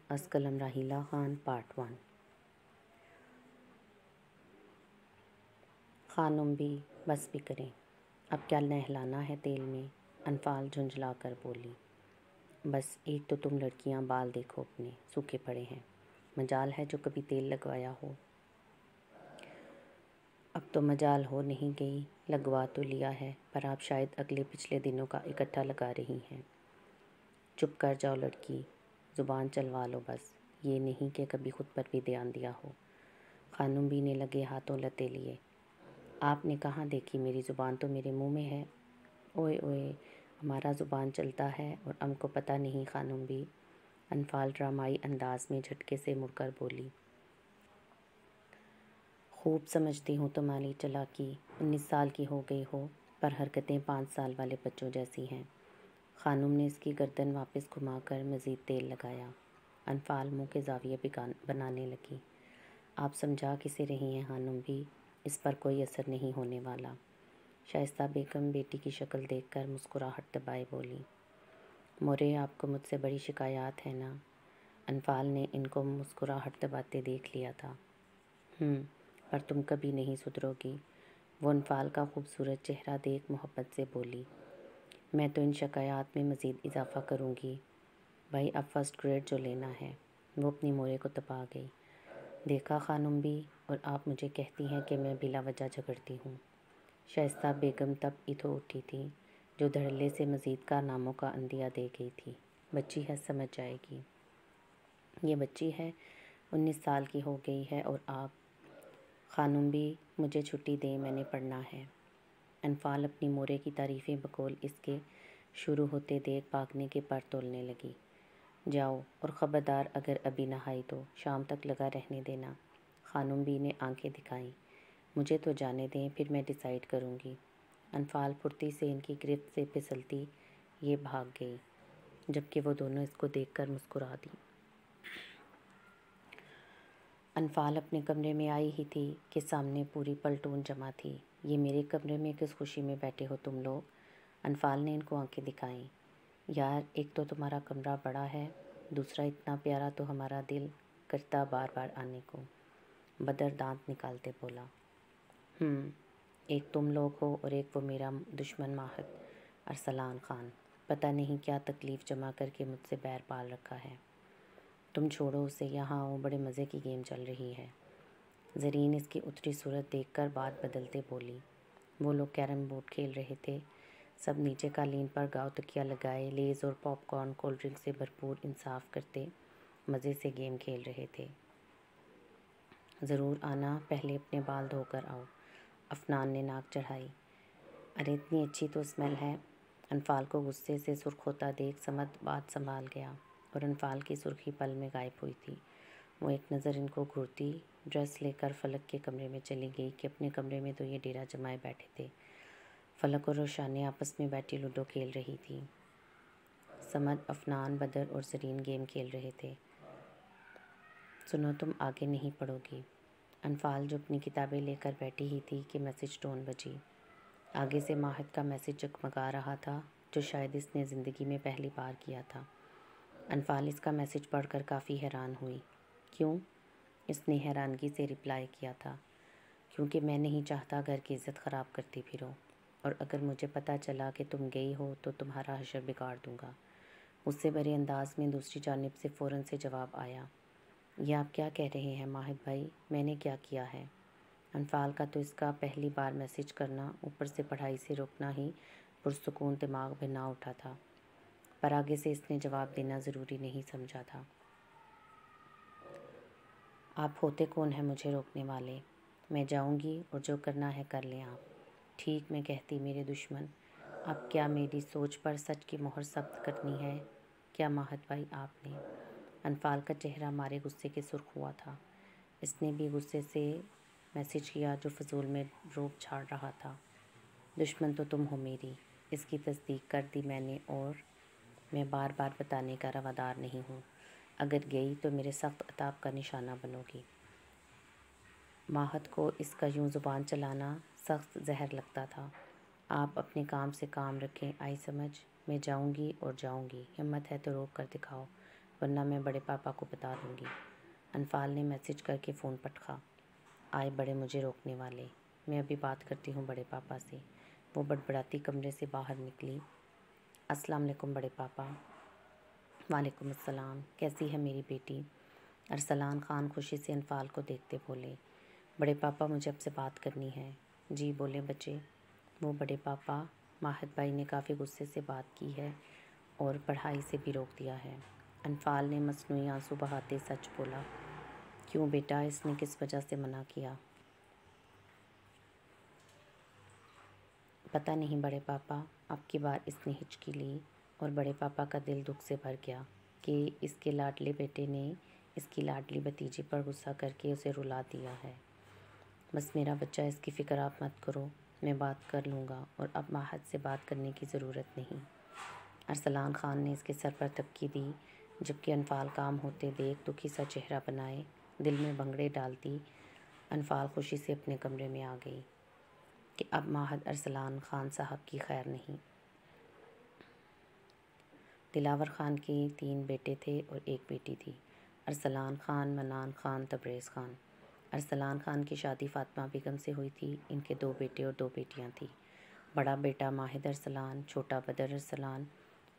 از قلم راحیلہ خان پارٹ 1۔ خانم بھی بس بھی کریں، اب کیا نہلانا ہے تیل میں، انفال جھنجھلا کر بولی۔ بس ایک تو تم لڑکیاں بال دیکھو اپنے سوکھے پڑے ہیں، مجال ہے جو کبھی تیل لگوایا ہو۔ اب تو مجال ہو نہیں گئی، لگوا تو لیا ہے، پر آپ شاید اگلے پچھلے دنوں کا اکٹھا لگا رہی ہیں۔ چپ کر جاؤ لڑکی، زبان چلوا لو بس، یہ نہیں کہ کبھی خود پر بھی دھیان دیا ہو۔ خانم بھی نے لگے ہاتھوں لتے لیے۔ آپ نے کہاں دیکھی، میری زبان تو میرے منہ میں ہے۔ اوئے اوئے، ہمارا زبان چلتا ہے اور ہم کو پتہ نہیں خانم بھی، انفال ڈرامائی انداز میں جھٹکے سے مڑ کر بولی۔ خوب سمجھتی ہوں تمہاری چالاکی، 19 سال کی ہو گئی ہو، پر حرکتیں 5 سال والے بچوں جیسی ہیں۔ خانم نے اس کی گردن واپس گھما کر مزید تیل لگایا۔ انفال منہ کے زاویے بنانے لگی۔ آپ سمجھا کسے رہی ہیں خانم بھی، اس پر کوئی اثر نہیں ہونے والا۔ شائستہ بیگم بیٹی کی شکل دیکھ کر مسکراہٹ دبائے بولی۔ مورے، آپ کو مجھ سے بڑی شکایات ہے نا؟ انفال نے ان کو مسکراہٹ دباتے دیکھ لیا تھا۔ پر تم کبھی نہیں سدھرو گی، وہ انفال کا خوبصورت چہرہ دیکھ محبت سے بولی۔ میں تو ان شکایات میں مزید اضافہ کروں گی۔ بھائی اب فرسٹ گریڈ جو لینا ہے۔ وہ اپنی مورے کو دبا گئی۔ دیکھا خانم بھی، اور آپ مجھے کہتی ہیں کہ میں بلا وجہ جھگڑتی ہوں۔ شائستہ بیگم تب ادھو اٹھی تھی، جو دھڑلے سے مزید کارناموں کا عندیہ دے گئی تھی۔ بچی ہے، سمجھ جائے گی۔ یہ بچی ہے، 19 سال کی ہو گئی ہے، اور آپ؟ خانم بھی، مجھے چھٹی دیں، میں نے پڑھنا ہے۔ انفال اپنی مورے کی تعریفیں بقول اس کے شروع ہوتے دیکھ بھاگنے کے پر تولنے لگی۔ جاؤ، اور خبردار اگر ابھی نہائی تو شام تک لگا رہنے دینا۔ خانم بھی نے آنکھیں دکھائیں۔ مجھے تو جانے دیں، پھر میں ڈیسائیڈ کروں گی۔ انفال پھرتی سے ان کی گرفت سے پھسلتی یہ بھاگ گئی، جبکہ وہ دونوں اس کو دیکھ کر مسکرا دیں۔ انفال اپنے کمرے میں آئی ہی تھی کہ سامنے پوری پلٹون جمع تھی۔ یہ میرے کمرے میں کس خوشی میں بیٹھے ہو تم لوگ؟ انفال نے ان کو آنکھیں دکھائیں۔ یار، ایک تو تمہارا کمرہ بڑا ہے، دوسرا اتنا پیارا تو ہمارا دل کرتا بار بار آنے کو۔ بدر دانت نکالتے بولا۔ ایک تم لوگ ہو اور ایک وہ میرا دشمن ماہد ارسلان خان، پتہ نہیں کیا تکلیف جمع کر کے مجھ سے بیر پال رکھا ہے۔ تم چھوڑو اسے، یہاں آؤ، بڑے مزے کی گیم چل رہی ہے۔ زرین اس کی اتری صورت دیکھ کر بات بدلتے بولی۔ وہ لوگ کیرم بورڈ کھیل رہے تھے، سب نیچے قالین پر گاؤ تکیا لگائے لیز اور پاپ کارن کولڈ ڈرنک سے بھرپور انصاف کرتے مزے سے گیم کھیل رہے تھے۔ ضرور آنا، پہلے اپنے بال دھو کر آؤ، افنان نے ناک چڑھائی۔ ارے اتنی اچھی تو اسمیل ہے۔ انفال کو غصے سے سرخ ہوتا دیکھ سمد بات سنبھال گیا، اور انفال کی سرخی پل میں غائب ہوئی تھی۔ وہ ایک نظر ان کو گھورتی ڈریس لے کر فلک کے کمرے میں چلی گئی کہ اپنے کمرے میں تو یہ ڈیرا جمائے بیٹھے تھے۔ فلک اور روشانیہ آپس میں بیٹھی لوڈو کھیل رہی تھی۔ سمد، افنان، بدر اور زرین گیم کھیل رہے تھے۔ سنو، تم آگے نہیں پڑھو گی؟ انفال جو اپنی کتابیں لے کر بیٹھی ہی تھی کہ میسج ٹون بجی۔ آگے سے ماہد کا میسج جگمگا رہا تھا، جو شاید اس نے زندگی میں پہلی بار کیا تھا۔ انفال اس کا میسج پڑھ کر کافی حیران ہوئی۔ کیوں؟ اس نے حیرانگی سے رپلائی کیا تھا۔ کیونکہ میں نہیں چاہتا گھر کی عزت خراب کرتی پھرو، اور اگر مجھے پتہ چلا کہ تم گئی ہو تو تمہارا حشر بگاڑ دوں گا۔ اس سے بڑے انداز میں دوسری جانب سے فوراً سے جواب آیا۔ یہ آپ کیا کہہ رہے ہیں ماہد بھائی، میں نے کیا کیا ہے؟ انفال کا تو اس کا پہلی بار میسج کرنا، اوپر سے پڑھائی سے روکنا ہی پرسکون دماغ بھرنا اٹھا تھا، پر آگے سے اس نے جواب دینا ضروری نہیں سمجھا تھا۔ آپ ہوتے کون ہیں مجھے روکنے والے؟ میں جاؤں گی، اور جو کرنا ہے کر لیں آپ۔ ٹھیک میں کہتی میرے دشمن، اب کیا میری سوچ پر سچ کی مہر ثبت کرنی ہے؟ کیا ماہد بھائی آپ نے؟ انفال کا چہرہ مارے غصے کے سرخ ہوا تھا۔ اس نے بھی غصے سے میسج کیا جو فضول میں روب جھاڑ رہا تھا۔ دشمن تو تم ہو میری، اس کی تصدیق کر دی میں نے، اور میں بار بار بتانے کا روادار نہیں ہوں۔ اگر گئی تو میرے سخت عتاب کا نشانہ بنو گی۔ ماہد کو اس کا یوں زبان چلانا سخت زہر لگتا تھا۔ آپ اپنے کام سے کام رکھیں، آئی سمجھ؟ میں جاؤں گی اور جاؤں گی، ہمت ہے تو روک کر دکھاؤ، ورنہ میں بڑے پاپا کو بتا دوں گی۔ انفال نے میسج کر کے فون پٹکا۔ آئے بڑے مجھے روکنے والے، میں ابھی بات کرتی ہوں بڑے پاپا سے۔ وہ بڑبڑاتی کمرے سے باہر نکلی۔ السلام علیکم بڑے پاپا۔ وعلیکم السلام، کیسی ہے میری بیٹی؟ ارسلان خان خوشی سے انفال کو دیکھتے بولے۔ بڑے پاپا مجھے آپ سے بات کرنی ہے۔ جی بولے بچے۔ وہ بڑے پاپا، ماہد بھائی نے کافی غصے سے بات کی ہے اور پڑھائی سے بھی روک دیا ہے۔ انفال نے مصنوعی آنسو بہاتے سچ بولا۔ کیوں بیٹا، اس نے کس وجہ سے منع کیا؟ پتہ نہیں بڑے پاپا، اب کی بار اس نے ہچکی لی اور بڑے پاپا کا دل دکھ سے بھر گیا کہ اس کے لاڈلے بیٹے نے اس کی لاڈلی بھتیجی پر غصہ کر کے اسے رلا دیا ہے۔ بس میرا بچہ، اس کی فکر آپ مت کرو، میں بات کر لوں گا اور اب ماہد سے بات کرنے کی ضرورت نہیں۔ ارسلان خان نے اس کے سر پر تھپکی دی، جبکہ انفال کام ہوتے دیکھ دکھی سا چہرہ بنائے دل میں بھنگڑے ڈالتی انفال خوشی سے اپنے کمرے میں آ گئی کہ اب ماہد ارسلان خان صاحب کی خیر نہیں۔ دلاور خان کے 3 بیٹے تھے اور 1 بیٹی تھی، ارسلان خان، منان خان، تبریز خان۔ ارسلان خان کی شادی فاطمہ بیگم سے ہوئی تھی۔ ان کے 2 بیٹے اور 2 بیٹیاں تھیں۔ بڑا بیٹا ماہد ارسلان، چھوٹا بدر ارسلان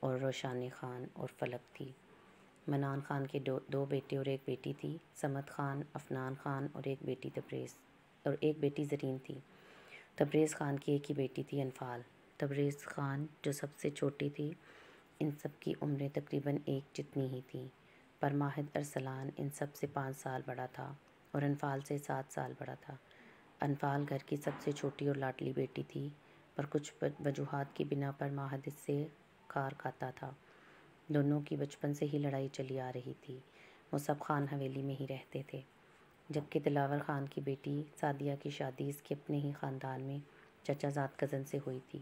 اور روشانی خان اور فلک تھی۔ منان خان کے 2 بیٹے اور 1 بیٹی تھی، صمد خان، افنان خان اور 1 بیٹی تبریز اور 1 بیٹی زرین تھی۔ تبریز خان کی 1 ہی بیٹی تھی انفال۔ تبریز خان جو سب سے چھوٹی تھی، ان سب کی عمریں تقریباً ایک جتنی ہی تھیں، پر ماہد ارسلان ان سب سے 5 سال بڑا تھا اور انفال سے 7 سال بڑا تھا۔ انفال گھر کی سب سے چھوٹی اور لاڈلی بیٹی تھی، پر کچھ وجوہات کی بنا پر ماہد اس سے کار کھاتا تھا۔ دونوں کی بچپن سے ہی لڑائی چلی آ رہی تھی۔ وہ سب خان حویلی میں ہی رہتے تھے، جبکہ دلاور خان کی بیٹی سعدیہ کی شادی اس کے اپنے ہی خاندان میں چچا زاد کزن سے ہوئی تھی۔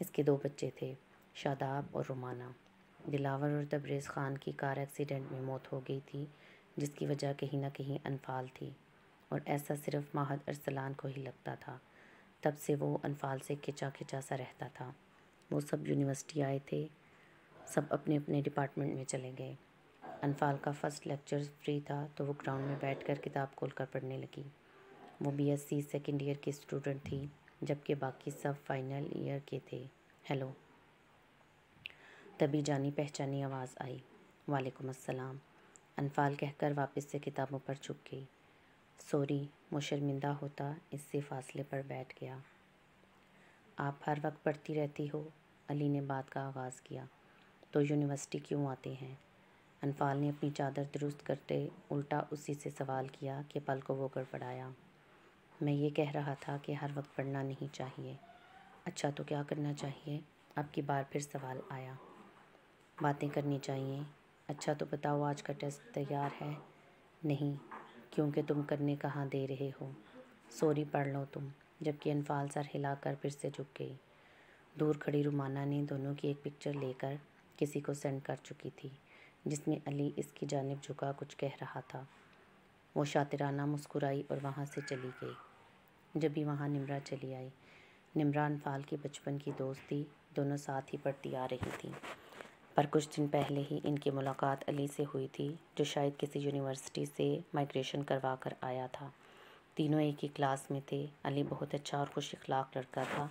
اس کے 2 بچے تھے، شاداب اور رومانہ۔ دلاور اور تبریز خان کی کار ایکسیڈنٹ میں موت ہو گئی تھی، جس کی وجہ کہیں نہ کہیں انفال تھی، اور ایسا صرف ماہد ارسلان کو ہی لگتا تھا۔ تب سے وہ انفال سے کھچا کھچا سا رہتا تھا۔ وہ سب یونیورسٹی آئے تھے، سب اپنے اپنے ڈپارٹمنٹ میں چلے گئے۔ انفال کا فرسٹ لیکچر فری تھا تو وہ گراؤنڈ میں بیٹھ کر کتاب کھول کر پڑھنے لگی۔ وہ B S C second year کی اسٹوڈنٹ تھی، جبکہ باقی سب فائنل ایئر کے تھے۔ ہیلو، تبھی جانی پہچانی آواز آئی۔ وعلیکم السلام، انفال کہہ کر واپس سے کتابوں پر جھک گئی۔ سوری، وہ شرمندہ ہوتا اس سے فاصلے پر بیٹھ گیا۔ آپ ہر وقت پڑھتی رہتی ہو؟ علی نے بات کا آغاز کیا۔ تو یونیورسٹی کیوں آتے ہیں؟ انفال نے اپنی چادر درست کرتے الٹا اسی سے سوال کیا کہ پل کو وہ گڑبڑایا۔ میں یہ کہہ رہا تھا کہ ہر وقت پڑھنا نہیں چاہیے۔ اچھا تو کیا کرنا چاہیے؟ اب کی بار پھر سوال آیا۔ باتیں کرنی چاہیے۔ اچھا تو بتاؤ، آج کا ٹیسٹ تیار ہے؟ نہیں، کیونکہ تم کرنے کہاں دے رہے ہو۔ سوری، پڑھ لو تم، جبکہ انفال سر ہلا کر پھر سے جھک گئی۔ دور کھڑی رومانہ نے دونوں کی ایک پکچر لے کر کسی کو سینڈ کر چکی تھی، جس میں علی اس کی جانب جھکا کچھ کہہ رہا تھا۔ وہ شاطرانہ مسکرائی اور وہاں سے چلی گئی۔ جبھی وہاں نمرہ چلی آئی۔ نمرہ انفال کی بچپن کی دوست تھی، دونوں ساتھ ہی پڑھتی آ رہی تھیں، پر کچھ دن پہلے ہی ان کی ملاقات علی سے ہوئی تھی، جو شاید کسی یونیورسٹی سے مائیگریشن کروا کر آیا تھا۔ تینوں ایک ہی کلاس میں تھے۔ علی بہت اچھا اور خوش اخلاق لڑکا تھا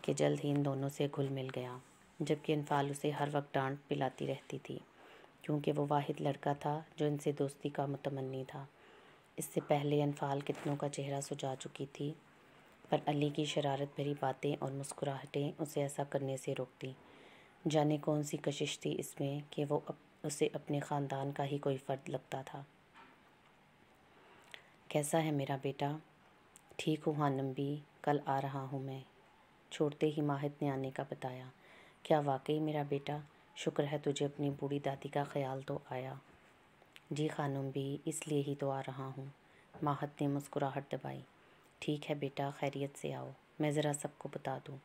کہ جلد ہی ان دونوں سے گھل مل گیا، جبکہ انفال اسے ہر وقت ڈانٹ پلاتی رہتی تھی، کیونکہ وہ واحد لڑکا تھا جو ان سے دوستی کا متمنی تھا۔ اس سے پہلے انفال کتنوں کا چہرہ سجا چکی تھی، پر علی کی شرارت بھری باتیں اور مسکراہٹیں اسے ایسا کرنے سے روکتی۔ جانے کون سی کشش تھی اس میں کہ وہ اسے اپنے خاندان کا ہی کوئی فرد لگتا تھا۔ کیسا ہے میرا بیٹا؟ ٹھیک ہوں ہانم بھی، کل آ رہا ہوں میں، چھوڑتے ہی ماہد نے آنے کا بتایا۔ کیا واقعی میرا بیٹا؟ شکر ہے تجھے اپنی بوڑھی دادی کا خیال تو آیا۔ جی خانم بھی، اس لیے ہی تو آ رہا ہوں۔ ماہد نے مسکراہٹ دبائی۔ ٹھیک ہے بیٹا، خیریت سے آؤ، میں ذرا سب کو بتا دوں۔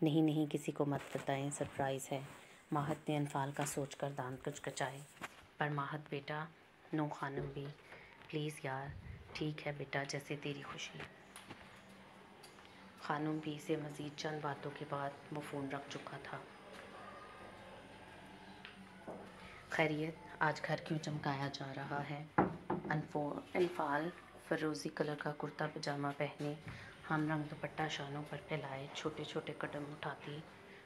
نہیں نہیں، کسی کو مت بتائیں، سرپرائز ہے۔ ماہد نے انفال کا سوچ کر دانت کچکچائے۔ پر ماہد بیٹا، نو خانم بھی، پلیز یار۔ ٹھیک ہے بیٹا، جیسے تیری خوشی۔ خانم بھی سے مزید چند باتوں کے بعد وہ فون رکھ چکا تھا۔ خیریت، آج گھر کیوں چمکایا جا رہا ہے؟ انفال فروزی کلر کا کرتا پجامہ پہنے، ہم رنگ دوپٹہ شانوں پر پھیلائے چھوٹے چھوٹے قدم اٹھاتی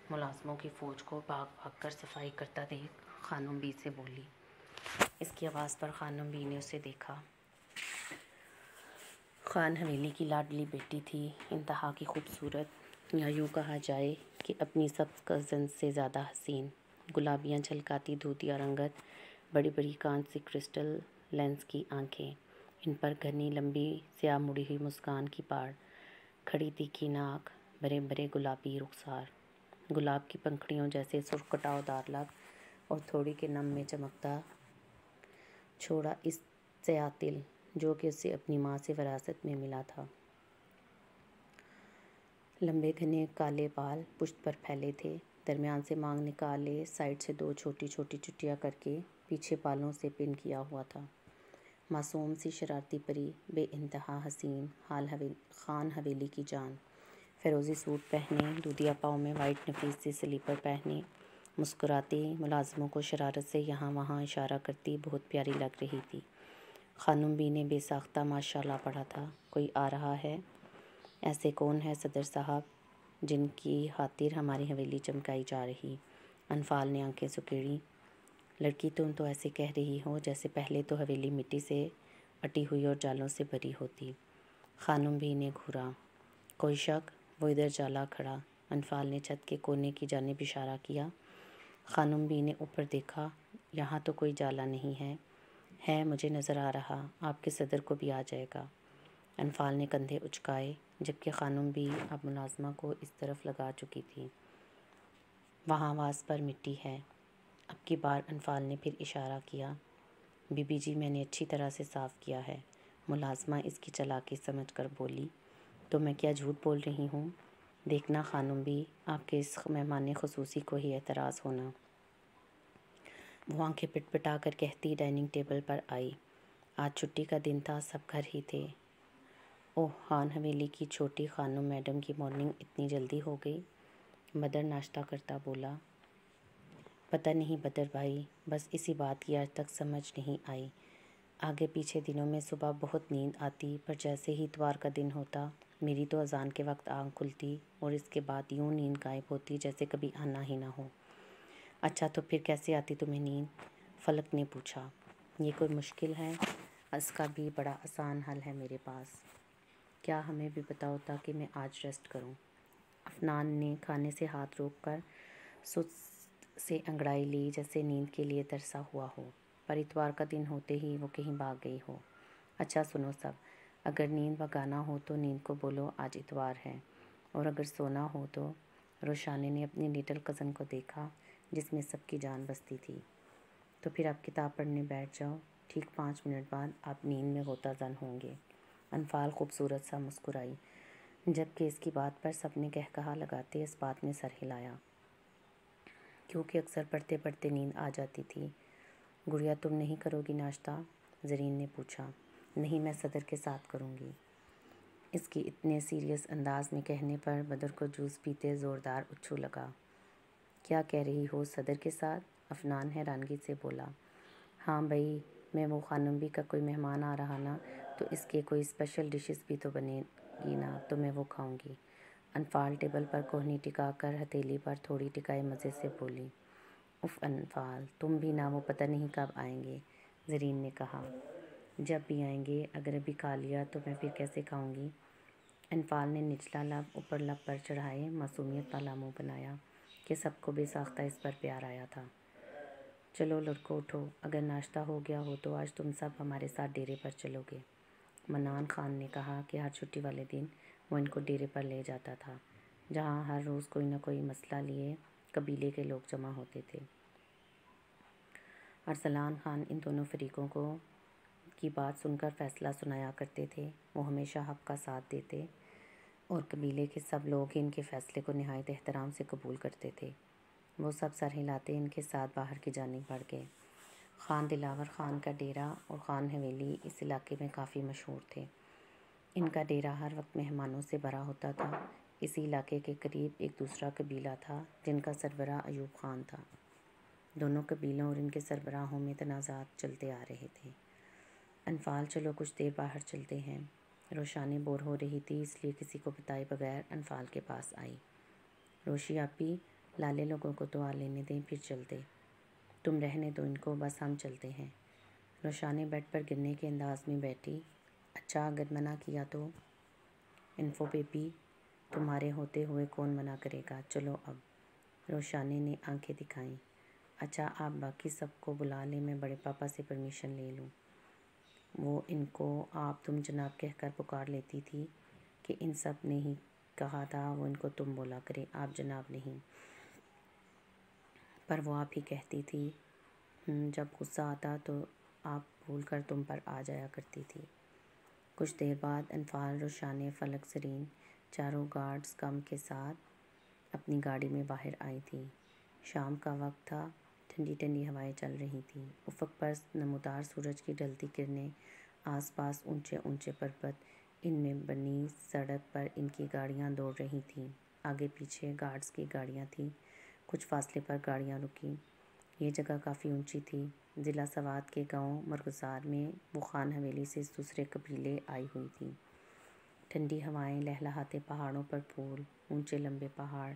ملازموں کی فوج کو بھاگ بھاگ کر صفائی کرتا دیکھ خانم بی سے بولی۔ اس کی آواز پر خانم بی نے اسے دیکھا۔ خان حویلی کی لاڈلی بیٹی تھی، انتہا کی خوبصورت، یا یوں کہا جائے کہ اپنی سب کزنز سے زیادہ حسین۔ گلابیاں جھلکاتی دودیا رنگت، بڑی بڑی کانچ سی کرسٹل لینس کی آنکھیں، ان پر گھنی لمبی سیاہ مڑی ہوئی مسکان کی پاڑ، کھڑی تیکھی ناک، بڑے بڑے گلابی رخسار، گلاب کی پنکھڑیوں جیسے سرخ کٹاؤ دار لب اور تھوڑی کے نم میں چمکتا چھوڑا اس سیاہ تل جو کہ اسے اپنی ماں سے وراثت میں ملا تھا۔ لمبے گھنے کالے بال پشت پر پھیلے تھے، درمیان سے مانگ نکالے سائڈ سے دو چھوٹی چھوٹی چٹیاں کر کے پیچھے بالوں سے پن کیا ہوا تھا۔ معصوم سی شرارتی پری، بے انتہا حسین، خان حویلی کی جان۔ فیروزی سوٹ پہنے، دودیا پاؤں میں وائٹ نفیس سی سلیپر پہنے، مسکراتی ملازموں کو شرارت سے یہاں وہاں اشارہ کرتی بہت پیاری لگ رہی تھی۔ خانم بی نے بے ساختہ ماشاءاللہ پڑھا تھا۔ کوئی آ رہا ہے؟ ایسے کون ہے صدر صاحب جن کی خاطر ہماری حویلی چمکائی جا رہی؟ انفال نے آنکھیں سکیڑی۔ لڑکی تم تو ایسے کہہ رہی ہو جیسے پہلے تو حویلی مٹی سے اٹی ہوئی اور جالوں سے بھری ہوتی۔ خانم بی نے گھورا۔ کوئی شک؟ وہ ادھر جالا کھڑا۔ انفال نے چھت کے کونے کی جانب اشارہ کیا۔ خانم بی نے اوپر دیکھا۔ یہاں تو کوئی جالا نہیں ہے۔ ہے، مجھے نظر آ رہا، آپ کے صدر کو بھی آ جائے گا۔ انفال نے کندھے اچکائے، جبکہ خانم بی اب ملازمہ کو اس طرف لگا چکی تھی۔ وہاں واز پر مٹی ہے۔ اب کی بار انفال نے پھر اشارہ کیا۔ بی بی جی میں نے اچھی طرح سے صاف کیا ہے۔ ملازمہ اس کی چالاکی سمجھ کر بولی۔ تو میں کیا جھوٹ بول رہی ہوں؟ دیکھنا خانم بی، آپ کے اس مہمان خصوصی کو ہی اعتراض ہونا۔ وہ آنکھیں پٹ پٹا کر کہتی ڈائننگ ٹیبل پر آئی۔ آج چھٹی کا دن تھا، سب گھر ہی تھے۔ اوہ، خان حویلی کی چھوٹی خانم میڈم کی مارننگ اتنی جلدی ہو گئی؟ بدر ناشتہ کرتا بولا۔ پتہ نہیں بدر بھائی، بس اسی بات کی آج تک سمجھ نہیں آئی۔ آگے پیچھے دنوں میں صبح بہت نیند آتی، پر جیسے ہی اتوار کا دن ہوتا میری تو اذان کے وقت آنکھ کھلتی اور اس کے بعد یوں نیند غائب ہوتی جیسے کبھی آنا ہی نہ ہو۔ اچھا تو پھر کیسے آتی تمہیں نیند؟ فلک نے پوچھا۔ یہ کوئی مشکل ہے؟ اس کا بھی بڑا آسان حل ہے میرے پاس۔ کیا ہمیں بھی بتاؤ تاکہ میں آج ریسٹ کروں۔ افنان نے کھانے سے ہاتھ روک کر سست سے انگڑائی لی جیسے نیند کے لیے ترسا ہوا ہو، پر اتوار کا دن ہوتے ہی وہ کہیں بھاگ گئی ہو۔ اچھا سنو سب، اگر نیند بھگانا ہو تو نیند کو بولو آج اتوار ہے، اور اگر سونا ہو تو… روشانے نے اپنی لٹل کزن کو دیکھا جس میں سب کی جان بستی تھی۔ تو پھر آپ کتاب پڑھنے بیٹھ جاؤ، ٹھیک 5 منٹ بعد آپ نیند میں غوطہ زن ہوں گے۔ انفال خوبصورت سا مسکرائی، جبکہ اس کی بات پر سب نے قہقہا لگاتے اس بات میں سر ہلایا، کیونکہ اکثر پڑھتے پڑھتے نیند آ جاتی تھی۔ گڑیا تم نہیں کرو گی ناشتہ؟ زرین نے پوچھا۔ نہیں، میں صدر کے ساتھ کروں گی۔ اس کی اتنے سیریس انداز میں کہنے پر بدر کو جوس پیتے زوردار اچھو لگا۔ کیا کہہ رہی ہو، صدر کے ساتھ؟ افنان حیرانگی سے بولا۔ ہاں بھئی، میں وہ خانم بی کا کوئی مہمان آ رہا نا، تو اس کے کوئی اسپیشل ڈشز بھی تو بنے گی نا، تو میں وہ کھاؤں گی۔ انفال ٹیبل پر کوہنی ٹکا کر ہتھیلی پر تھوڑی ٹکائے مزے سے بولی۔ اف انفال، تم بھی نا، وہ پتہ نہیں کب آئیں گے، زرین نے کہا۔ جب بھی آئیں گے، اگر ابھی کھا لیا تو میں پھر کیسے کھاؤں گی؟ انفال نے نچلا لب اوپر لب پر چڑھائے معصومیت والا منہ بنایا کہ سب کو بے ساختہ اس پر پیار آیا تھا۔ چلو لڑکو اٹھو، اگر ناشتہ ہو گیا ہو تو آج تم سب ہمارے ساتھ ڈیرے پر چلو گے۔ منان خان نے کہا کہ ہر چھٹی والے دن وہ ان کو ڈیرے پر لے جاتا تھا، جہاں ہر روز کوئی نہ کوئی مسئلہ لیے قبیلے کے لوگ جمع ہوتے تھے۔ ارسلان خان ان دونوں فریقوں کی بات سن کر فیصلہ سنایا کرتے تھے۔ وہ ہمیشہ حق کا ساتھ دیتے اور قبیلے کے سب لوگ ان کے فیصلے کو نہایت احترام سے قبول کرتے تھے۔ وہ سب سر ہلاتے ان کے ساتھ باہر کی جانب بڑھ گئے۔ خان دلاور خان کا ڈیرا اور خان حویلی اس علاقے میں کافی مشہور تھے۔ ان کا ڈیرا ہر وقت مہمانوں سے بھرا ہوتا تھا۔ اسی علاقے کے قریب ایک دوسرا قبیلہ تھا جن کا سربراہ ایوب خان تھا۔ دونوں قبیلوں اور ان کے سربراہوں میں تنازعات چلتے آ رہے تھے۔ انفال چلو کچھ دیر باہر چلتے ہیں۔ روشانی بور ہو رہی تھی، اس لیے کسی کو بتائے بغیر انفال کے پاس آئی۔ روشی آپی، لالے لوگوں کو دعا لینے دیں پھر چلتے۔ تم رہنے دو ان کو، بس ہم چلتے ہیں۔ روشانی بیڈ پر گرنے کے انداز میں بیٹھی۔ اچھا اگر منع کیا تو؟ انفو بیبی، تمہارے ہوتے ہوئے کون منع کرے گا، چلو اب۔ روشانی نے آنکھیں دکھائیں۔ اچھا آپ باقی سب کو بلا لیں، میں بڑے پاپا سے پرمیشن لے لوں۔ وہ ان کو آپ تم جناب کہہ کر پکار لیتی تھی کہ ان سب نے ہی کہا تھا وہ ان کو تم بولا کرے، آپ جناب نہیں۔ پر وہ آپ ہی کہتی تھی۔ جب غصہ آتا تو آپ بھول کر تم پر آ جایا کرتی تھی۔ کچھ دیر بعد انفال، روشانی، فلک، زرین چاروں گارڈز کم کے ساتھ اپنی گاڑی میں باہر آئی تھیں۔ شام کا وقت تھا، ٹھنڈی ٹھنڈی ہوائیں چل رہی تھیں۔ افق پر نمودار سورج کی ڈھلتی کرنیں، آس پاس اونچے اونچے پربت، ان میں بنی سڑک پر ان کی گاڑیاں دوڑ رہی تھیں۔ آگے پیچھے گارڈز کی گاڑیاں تھیں۔ کچھ فاصلے پر گاڑیاں رکیں۔ یہ جگہ کافی اونچی تھی۔ ضلع سوات کے گاؤں مرغزار میں وہ خان حویلی سے دوسرے قبیلے آئی ہوئی تھیں۔ ٹھنڈی ہوائیں، لہلہاتے پہاڑوں پر پھول، اونچے لمبے پہاڑ،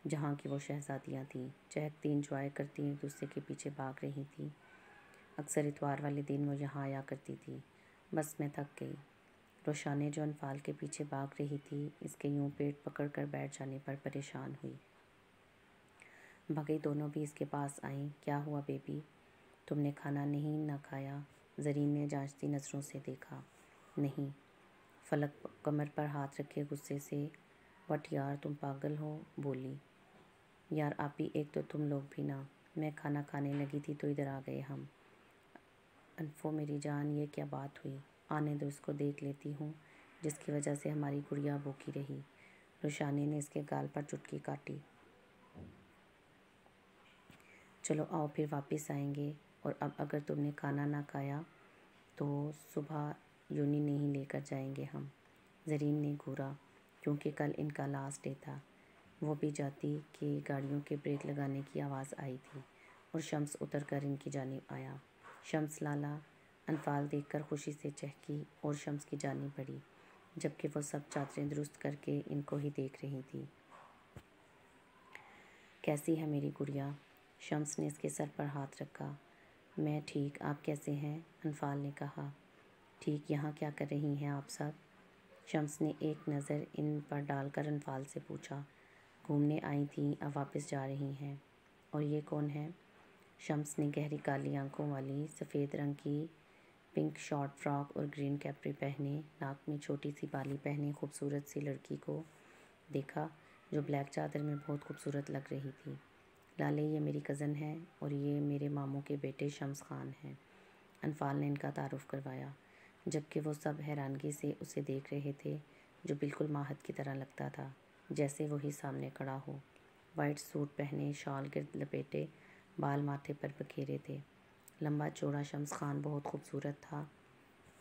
جہاں کی وہ شہزادیاں تھیں، چہکتی انجوائے کرتی ایک دوسرے کے پیچھے بھاگ رہی تھیں۔ اکثر اتوار والے دن وہ یہاں آیا کرتی تھی۔ بس میں تھک گئی۔ روشانی جو انفال کے پیچھے بھاگ رہی تھی، اس کے یوں پیٹ پکڑ کر بیٹھ جانے پر پریشان ہوئی۔ بھگئی دونوں بھی اس کے پاس آئیں۔ کیا ہوا بیبی؟ تم نے کھانا نہیں نہ کھایا؟ زرین نے جانچتی نظروں سے دیکھا۔ نہیں۔ فلک کمر پر ہاتھ رکھے غصے سے، وٹ یار تم پاگل ہو، بولی۔ یار آپی ایک تو تم لوگ بھی نہ، میں کھانا کھانے لگی تھی تو ادھر آ گئے ہم۔ انفو میری جان یہ کیا بات ہوئی؟ آنے دو اس کو دیکھ لیتی ہوں، جس کی وجہ سے ہماری گڑیا بھوکی رہی۔ روشانی نے اس کے گال پر چٹکی کاٹی۔ چلو آؤ پھر واپس آئیں گے، اور اب اگر تم نے کھانا نہ کھایا تو صبح یونی نہیں لے کر جائیں گے ہم۔ زرین نے گھورا، کیونکہ کل ان کا لاسٹ ڈے تھا۔ وہ بھی جاتی کہ گاڑیوں کے بریک لگانے کی آواز آئی تھی اور شمس اتر کر ان کی جانب آیا۔ شمس لالا، انفال دیکھ کر خوشی سے چہکی اور شمس کی جانب بڑھی، جبکہ وہ سب چادریں درست کر کے ان کو ہی دیکھ رہی تھی۔ کیسی ہے میری گڑیا؟ شمس نے اس کے سر پر ہاتھ رکھا۔ میں ٹھیک، آپ کیسے ہیں؟ انفال نے کہا۔ ٹھیک، یہاں کیا کر رہی ہیں آپ سب؟ شمس نے ایک نظر ان پر ڈال کر انفال سے پوچھا۔ گھومنے آئی تھیں، اب واپس جا رہی ہیں۔ اور یہ کون ہے؟ شمس نے گہری کالی آنکھوں والی، سفید رنگ کی پنک شارٹ فراک اور گرین کیپری پہنے، ناک میں چھوٹی سی بالی پہنے خوبصورت سی لڑکی کو دیکھا، جو بلیک چادر میں بہت خوبصورت لگ رہی تھی۔ لالے یہ میری کزن ہے اور یہ میرے ماموں کے بیٹے شمس خان ہیں۔ انفال نے ان کا تعارف کروایا، جبکہ وہ سب حیرانگی سے اسے دیکھ رہے تھے، جو بالکل ماہد کی طرح لگتا تھا، جیسے وہی سامنے کھڑا ہو۔ وائٹ سوٹ پہنے، شال گرد لپیٹے، بال ماتھے پر بکھیرے تھے۔ لمبا چوڑا شمس خان بہت خوبصورت تھا،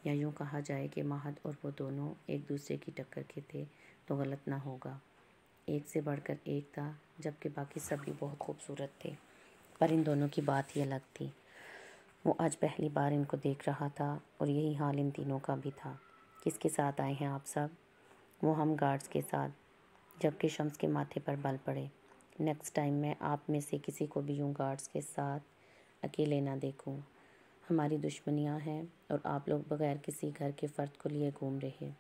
یا یوں کہا جائے کہ ماہد اور وہ دونوں ایک دوسرے کی ٹکر کے تھے تو غلط نہ ہوگا۔ ایک سے بڑھ کر ایک تھا، جبکہ باقی سب بھی بہت خوبصورت تھے، پر ان دونوں کی بات ہی الگ تھی۔ وہ آج پہلی بار ان کو دیکھ رہا تھا اور یہی حال ان تینوں کا بھی تھا۔ کس کے ساتھ آئے ہیں آپ سب؟ وہ ہم گارڈز کے ساتھ، جبکہ شمس کے ماتھے پر بل پڑے۔ نیکسٹ ٹائم میں آپ میں سے کسی کو بھی یوں گارڈز کے ساتھ اکیلے نہ دیکھوں۔ ہماری دشمنیاں ہیں اور آپ لوگ بغیر کسی گھر کے فرد کو لیے گھوم رہے۔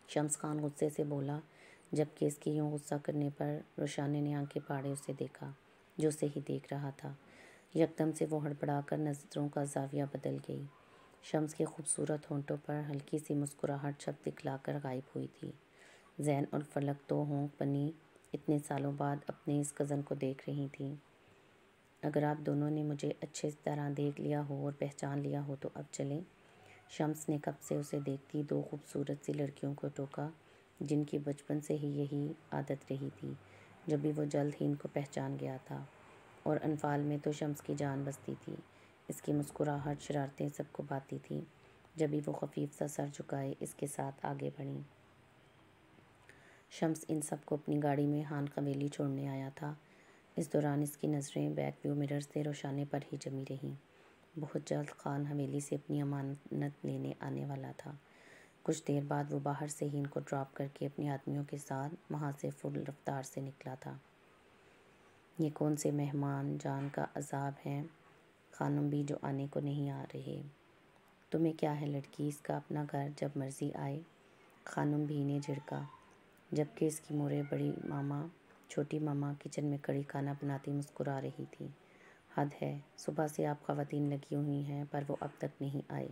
شمس خان غصے سے بولا، جبکہ اس کے یوں غصہ کرنے پر روشانی نے آنکھیں پھاڑے اسے دیکھا، جو اسے ہی دیکھ رہا تھا۔ یکدم سے وہ ہڑبڑا کر نظروں کا زاویہ بدل گئی۔ شمس کے خوبصورت ہونٹوں پر ہلکی سی مسکراہٹ چھپ دکھلا کر غائب ہوئی تھی۔ زین اور فلک تو ہونک بنی اتنے سالوں بعد اپنے اس کزن کو دیکھ رہی تھیں۔ اگر آپ دونوں نے مجھے اچھے طرح دیکھ لیا ہو اور پہچان لیا ہو تو اب چلیں۔ شمس نے کب سے اسے دیکھتی دو خوبصورت سی لڑکیوں کو ٹوکا، جن کی بچپن سے ہی یہی عادت رہی تھی، جب بھی وہ جلد ہی ان کو پہچان گیا تھا۔ اور انفال میں تو شمس کی جان بستی تھی، اس کی مسکراہٹ، شرارتیں سب کو بھاتی تھیں۔ جب بھی وہ خفیف سا سر جھکائے اس کے ساتھ آگے بڑھیں۔ شمس ان سب کو اپنی گاڑی میں خان حویلی چھوڑنے آیا تھا۔ اس دوران اس کی نظریں بیک ویو مرر سے روشانے پر ہی جمی رہیں۔ بہت جلد خان حویلی سے اپنی امانت لینے آنے والا تھا۔ کچھ دیر بعد وہ باہر سے ہی ان کو ڈراپ کر کے اپنے آدمیوں کے ساتھ وہاں سے فل رفتار سے نکلا تھا۔ یہ کون سے مہمان جان کا عذاب ہیں خانم بھی جو آنے کو نہیں آ رہے۔ تمہیں کیا ہے لڑکی، اس کا اپنا گھر، جب مرضی آئے۔ خانم بھی نے جھڑکا، جبکہ اس کی مورے بڑی ماما چھوٹی ماما کچن میں کڑی کھانا بناتی مسکرا رہی تھی۔ حد ہے، صبح سے آپ خواتین لگی ہوئی ہیں پر وہ اب تک نہیں آئے۔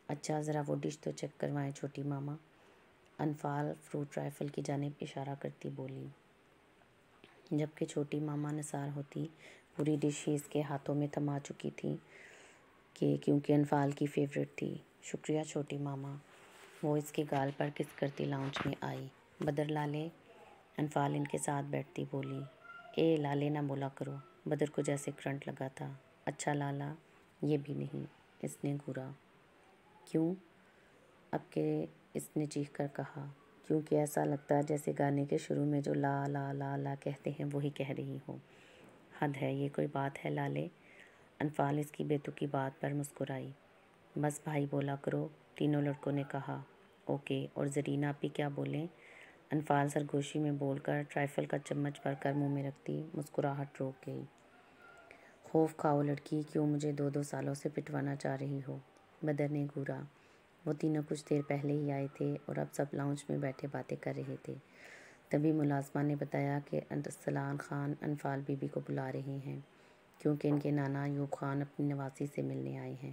اچھا ذرا وہ ڈش تو چیک کروائیں چھوٹی ماما، انفال فروٹ رائفل کی جانب اشارہ کرتی بولی، جبکہ چھوٹی ماما نثار ہوتی پوری ڈش ہی اس کے ہاتھوں میں تھما چکی تھی کہ کیونکہ انفال کی فیورٹ تھی۔ شکریہ چھوٹی ماما، وہ اس کے گال پر کس کرتی لاؤنج میں آئی۔ بدر لالے، انفال ان کے ساتھ بیٹھتی بولی۔ اے لالے نہ بولا کرو، بدر کو جیسے کرنٹ لگا تھا۔ اچھا لالا، یہ بھی نہیں، اس نے گھورا۔ کیوں؟ اب کہ اس نے چیخ کر کہا، کیونکہ ایسا لگتا جیسے گانے کے شروع میں جو لا لا لا لا کہتے ہیں وہی کہہ رہی ہو۔ حد ہے، یہ کوئی بات ہے لالے؟ انفال اس کی بے تکی بات پر مسکرائی۔ بس بھائی بولا کرو، تینوں لڑکوں نے کہا۔ اوکے، اور زرینہ آپی کیا بولیں؟ انفال سرگوشی میں بول کر ٹرائفل کا چمچ بھر کر منہ میں رکھتی مسکراہٹ روک گئی۔ خوف کھاؤ لڑکی، کیوں مجھے 2 سالوں سے پٹوانا چاہ رہی ہو؟ بدر نے گھورا۔ وہ تینوں کچھ دیر پہلے ہی آئے تھے اور اب سب لاؤنج میں بیٹھے باتیں کر رہے تھے۔ تبھی ملازمہ نے بتایا کہ ارسلان خان انفال بی بی کو بلا رہے ہیں کیونکہ ان کے نانا ایوب خان اپنی نواسی سے ملنے آئے ہیں۔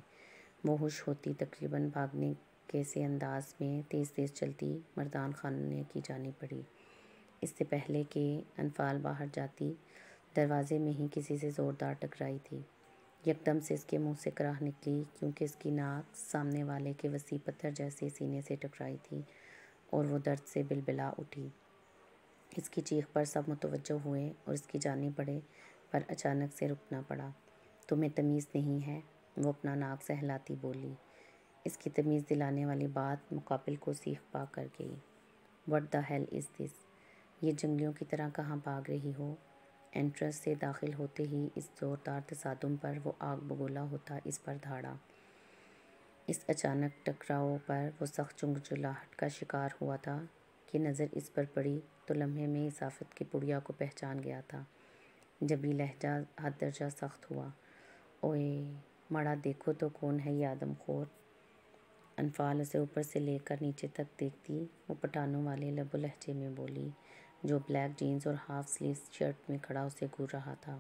وہ ہوش ہوتی تقریباً بھاگنے کے سے انداز میں تیز تیز چلتی مردان خانے کی جانب بڑھی۔ اس سے پہلے کہ انفال باہر جاتی دروازے میں ہی کسی سے زوردار ٹکرائی تھی۔ یکدم سے اس کے منہ سے کراہ نکلی کیونکہ اس کی ناک سامنے والے کے وسیع پتھر جیسے سینے سے ٹکرائی تھی اور وہ درد سے بلبلا اٹھی۔ اس کی چیخ پر سب متوجہ ہوئے اور اس کی جانب بڑھے پر اچانک سے رکنا پڑا۔ تمہیں تمیز نہیں ہے؟ وہ اپنا ناک سہلاتی بولی۔ اس کی تمیز دلانے والی بات مقابل کو سیخ پا کر گئی۔ وٹ دا ہیل از دس؟ یہ جنگلیوں کی طرح کہاں بھاگ رہی ہو؟ انٹرنس سے داخل ہوتے ہی اس زوردار تصادم پر وہ آگ بگولا ہوتا اس پر دھاڑا۔ اس اچانک ٹکراؤ پر وہ سخت جھنجھلاہٹ کا شکار ہوا تھا کہ نظر اس پر پڑی تو لمحے میں اس آفت کی پڑیا کو پہچان گیا تھا۔ جبھی لہجہ حد درجہ سخت ہوا۔ اوئے ماڑا دیکھو تو کون ہے یہ آدم خور؟ انفال اسے اوپر سے لے کر نیچے تک دیکھتی وہ پٹھانوں والے لب و لہجے میں بولی جو بلیک جینز اور ہاف سلیوز شرٹ میں کھڑا اسے گھور رہا تھا۔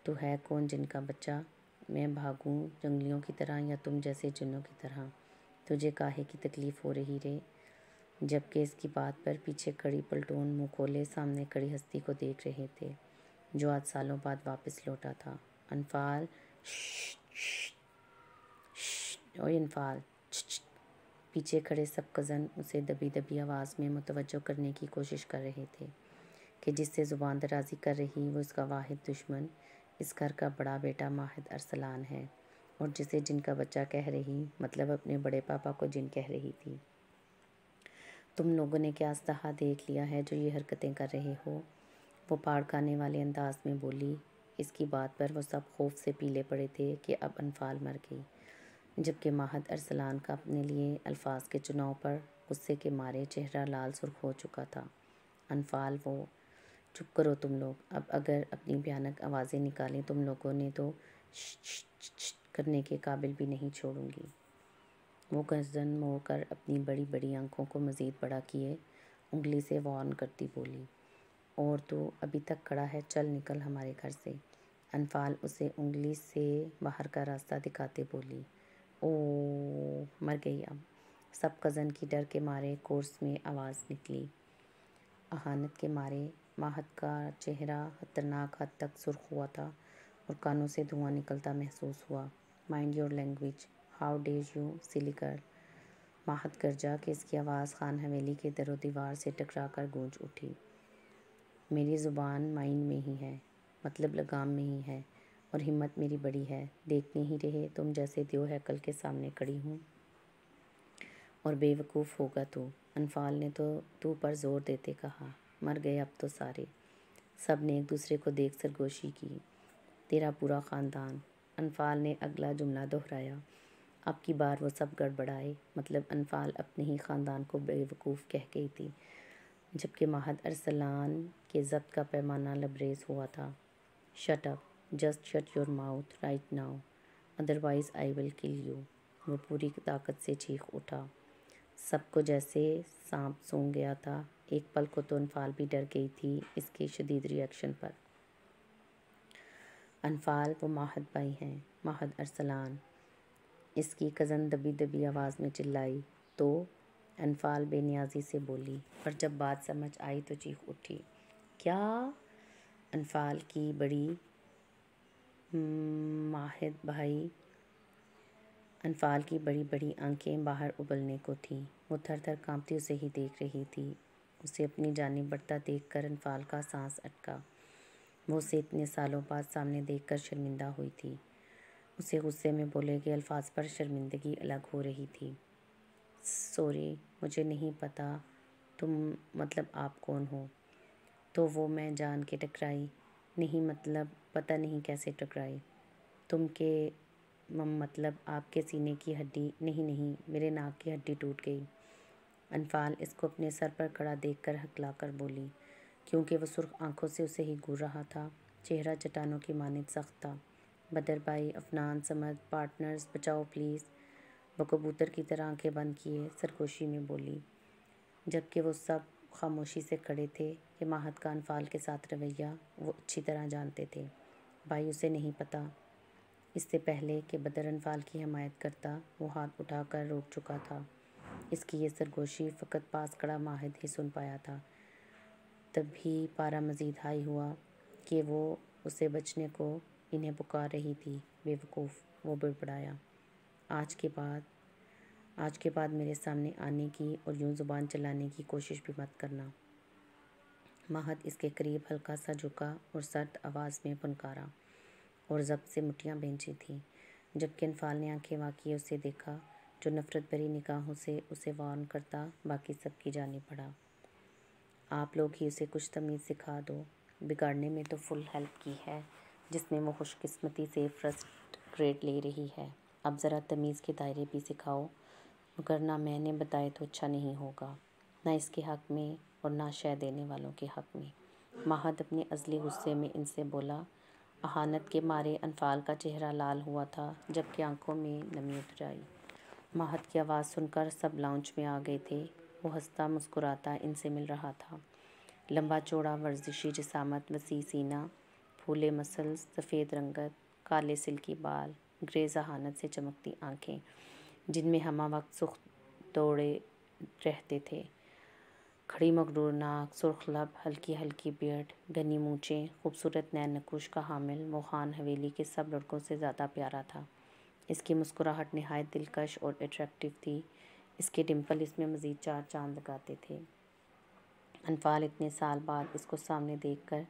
تو ہے کون جن کا بچہ؟ میں بھاگوں جنگلیوں کی طرح یا تم جیسے جنوں کی طرح؟ تجھے کاہے کی تکلیف ہو رہی رے؟ جبکہ اس کی بات پر پیچھے کھڑی پلٹون منہ کھولے سامنے کھڑی ہستی کو دیکھ رہے تھے جو آج سالوں بعد واپس لوٹا تھا۔ انفال، شش شش شش، اوئے انفال، شش۔ پیچھے کھڑے سب کزن اسے دبی دبی آواز میں متوجہ کرنے کی کوشش کر رہے تھے کہ جس سے زبان درازی کر رہی وہ اس کا واحد دشمن اس گھر کا بڑا بیٹا ماہد ارسلان ہے، اور جسے جن کا بچہ کہہ رہی مطلب اپنے بڑے پاپا کو جن کہہ رہی تھی۔ تم لوگوں نے کیا استہا دیکھ لیا ہے جو یہ حرکتیں کر رہے ہو؟ وہ پھاڑ کھانے والے انداز میں بولی۔ اس کی بات پر وہ سب خوف سے پیلے پڑے تھے کہ اب انفال مر گئی، جبکہ ماہد ارسلان کا اپنے لیے الفاظ کے چناؤ پر غصے کے مارے چہرہ لال سرخ ہو چکا تھا۔ انفال، وہ چپ کرو تم لوگ، اب اگر اپنی بھیانک آوازیں نکالیں تم لوگوں نے تو شش شش شش کرنے کے قابل بھی نہیں چھوڑوں گی۔ وہ گردن موڑ کر اپنی بڑی بڑی آنکھوں کو مزید بڑا کیے انگلی سے وارن کرتی بولی، اور تو ابھی تک کھڑا ہے، چل نکل ہمارے گھر سے۔ انفال اسے انگلی سے باہر کا راستہ دکھاتے بولی۔ اوہ، مر گئی اب؟ سب کزن کی ڈر کے مارے کورس میں آواز نکلی۔ اہانت کے مارے ماہد کا چہرہ خطرناک حد تک سرخ ہوا تھا اور کانوں سے دھواں نکلتا محسوس ہوا۔ Mind your language, how dare you سلی گرل؟ ماہد گرجا کہ اس کی آواز خان حویلی کے در و دیوار سے ٹکرا کر گونج اٹھی۔ میری زبان مائنڈ میں ہی ہے، مطلب لگام میں ہی ہے، اور ہمت میری بڑی ہے، دیکھ نہیں رہے تم جیسے دیو ہیکل کے سامنے کھڑی ہوں؟ اور بے وقوف ہوگا تو؟ انفال نے تو پر زور دیتے کہا۔ مر گئے اب تو سارے۔ سب نے ایک دوسرے کو دیکھ سرگوشی کی۔ تیرا پورا خاندان، انفال نے اگلا جملہ دہرایا۔ اب کی بار وہ سب گڑبڑائے، مطلب انفال اپنے ہی خاندان کو بے وقوف کہہ گئی تھی، جبکہ ماہد ارسلان کے ضبط کا پیمانہ لبریز ہوا تھا۔ Shut up, just shut your mouth right now, otherwise I will kill you, وہ پوری طاقت سے چیخ اٹھا۔ سب کو جیسے سانپ سونگھ گیا تھا۔ ایک پل کو تو انفال بھی ڈر گئی تھی اس کے شدید ری ایکشن پر۔ انفال، وہ ماہد بھائی ہیں، ماہد ارسلان، اس کی کزن دبی دبی آواز میں چلائی تو انفال بے نیازی سے بولی، پر جب بات سمجھ آئی تو چیخ اٹھی۔ کیا؟ انفال کی بڑی ماہد بھائی، انفال کی بڑی بڑی آنکھیں باہر ابلنے کو تھیں۔ وہ تھر تھر کانپتی اسے ہی دیکھ رہی تھی۔ اسے اپنی جانب بڑھتا دیکھ کر انفال کا سانس اٹکا۔ وہ اسے اتنے سالوں بعد سامنے دیکھ کر شرمندہ ہوئی تھی۔ اسے غصے میں بولے گئے الفاظ پر شرمندگی الگ ہو رہی تھی۔ سوری، مجھے نہیں پتا تم، مطلب آپ کون ہو؟ تو وہ میں جان کے ٹکرائی۔ نہیں مطلب پتہ نہیں کیسے ٹکرائی۔ تم کے مطلب آپ کے سینے کی ہڈی، نہیں میرے ناک کی ہڈی ٹوٹ گئی۔ انفال اس کو اپنے سر پر کھڑا دیکھ کر ہکلا کر بولی، کیونکہ وہ سرخ آنکھوں سے اسے ہی گھور رہا تھا۔ چہرہ چٹانوں کی مانند سخت تھا۔ بدر بھائی، عفنان، سمد، پارٹنرز، بچاؤ پلیز۔ وہ کبوتر کی طرح آنکھیں بند کیے سرگوشی میں بولی، جبکہ وہ سب خاموشی سے کھڑے تھے کہ ماہد کا انفال کے ساتھ رویہ وہ اچھی طرح جانتے تھے۔ بھائی اسے نہیں پتا۔ اس سے پہلے کہ بدر انفال کی حمایت کرتا، وہ ہاتھ اٹھا کر روک چکا تھا۔ اس کی یہ سرگوشی فقط پاس کھڑا ماہد ہی سن پایا تھا۔ تبھی پارا مزید ہائی ہوا کہ وہ اسے بچنے کو انہیں پکار رہی تھی۔ بے وقوف، وہ بڑبڑایا۔ آج کے بعد میرے سامنے آنے کی اور یوں زبان چلانے کی کوشش بھی مت کرنا۔ ماہد اس کے قریب ہلکا سا جھکا اور سرد آواز میں پنکارا، اور ضبط سے مٹھیاں بھینچی تھیں، جبکہ انفال نے آنکھیں وا کیے اسے دیکھا، جو نفرت بھری نگاہوں سے اسے وارن کرتا باقی سب کی جانب بڑھا۔ آپ لوگ ہی اسے کچھ تمیز سکھا دو۔ بگاڑنے میں تو فل ہیلپ کی ہے، جس میں وہ خوش قسمتی سے فرسٹ گریڈ لے رہی ہے۔ اب ذرا تمیز کے دائرے بھی سکھاؤ، وگرنہ میں نے بتائے تو اچھا نہیں ہوگا، نہ اس کے حق میں اور نہ شے دینے والوں کے حق میں۔ ماہد اپنے ازلی غصے میں ان سے بولا۔ اہانت کے مارے انفال کا چہرہ لال ہوا تھا، جبکہ آنکھوں میں نمی اتر آئی۔ ماہد کی آواز سن کر سب لاؤنج میں آ گئے تھے۔ وہ ہنستا مسکراتا ان سے مل رہا تھا۔ لمبا چوڑا ورزشی جسامت، وسیع سینہ، پھولے مسلز، سفید رنگت، کالے سلکی بال، گرے ذہانت سے چمکتی آنکھیں جن میں ہمہ وقت سرخ دوڑے رہتے تھے، کھڑی مغرور ناک، سرخ لب، ہلکی ہلکی بیئرڈ، گھنی مونچھیں، خوبصورت نین نقوش کا حامل، وہ خان حویلی کے سب لڑکوں سے زیادہ پیارا تھا۔ اس کی مسکراہٹ نہایت دلکش اور اٹریکٹیو تھی۔ اس کے ڈمپل اس میں مزید چار چاند لگاتے تھے۔ انفال اتنے سال بعد اس کو سامنے دیکھ کر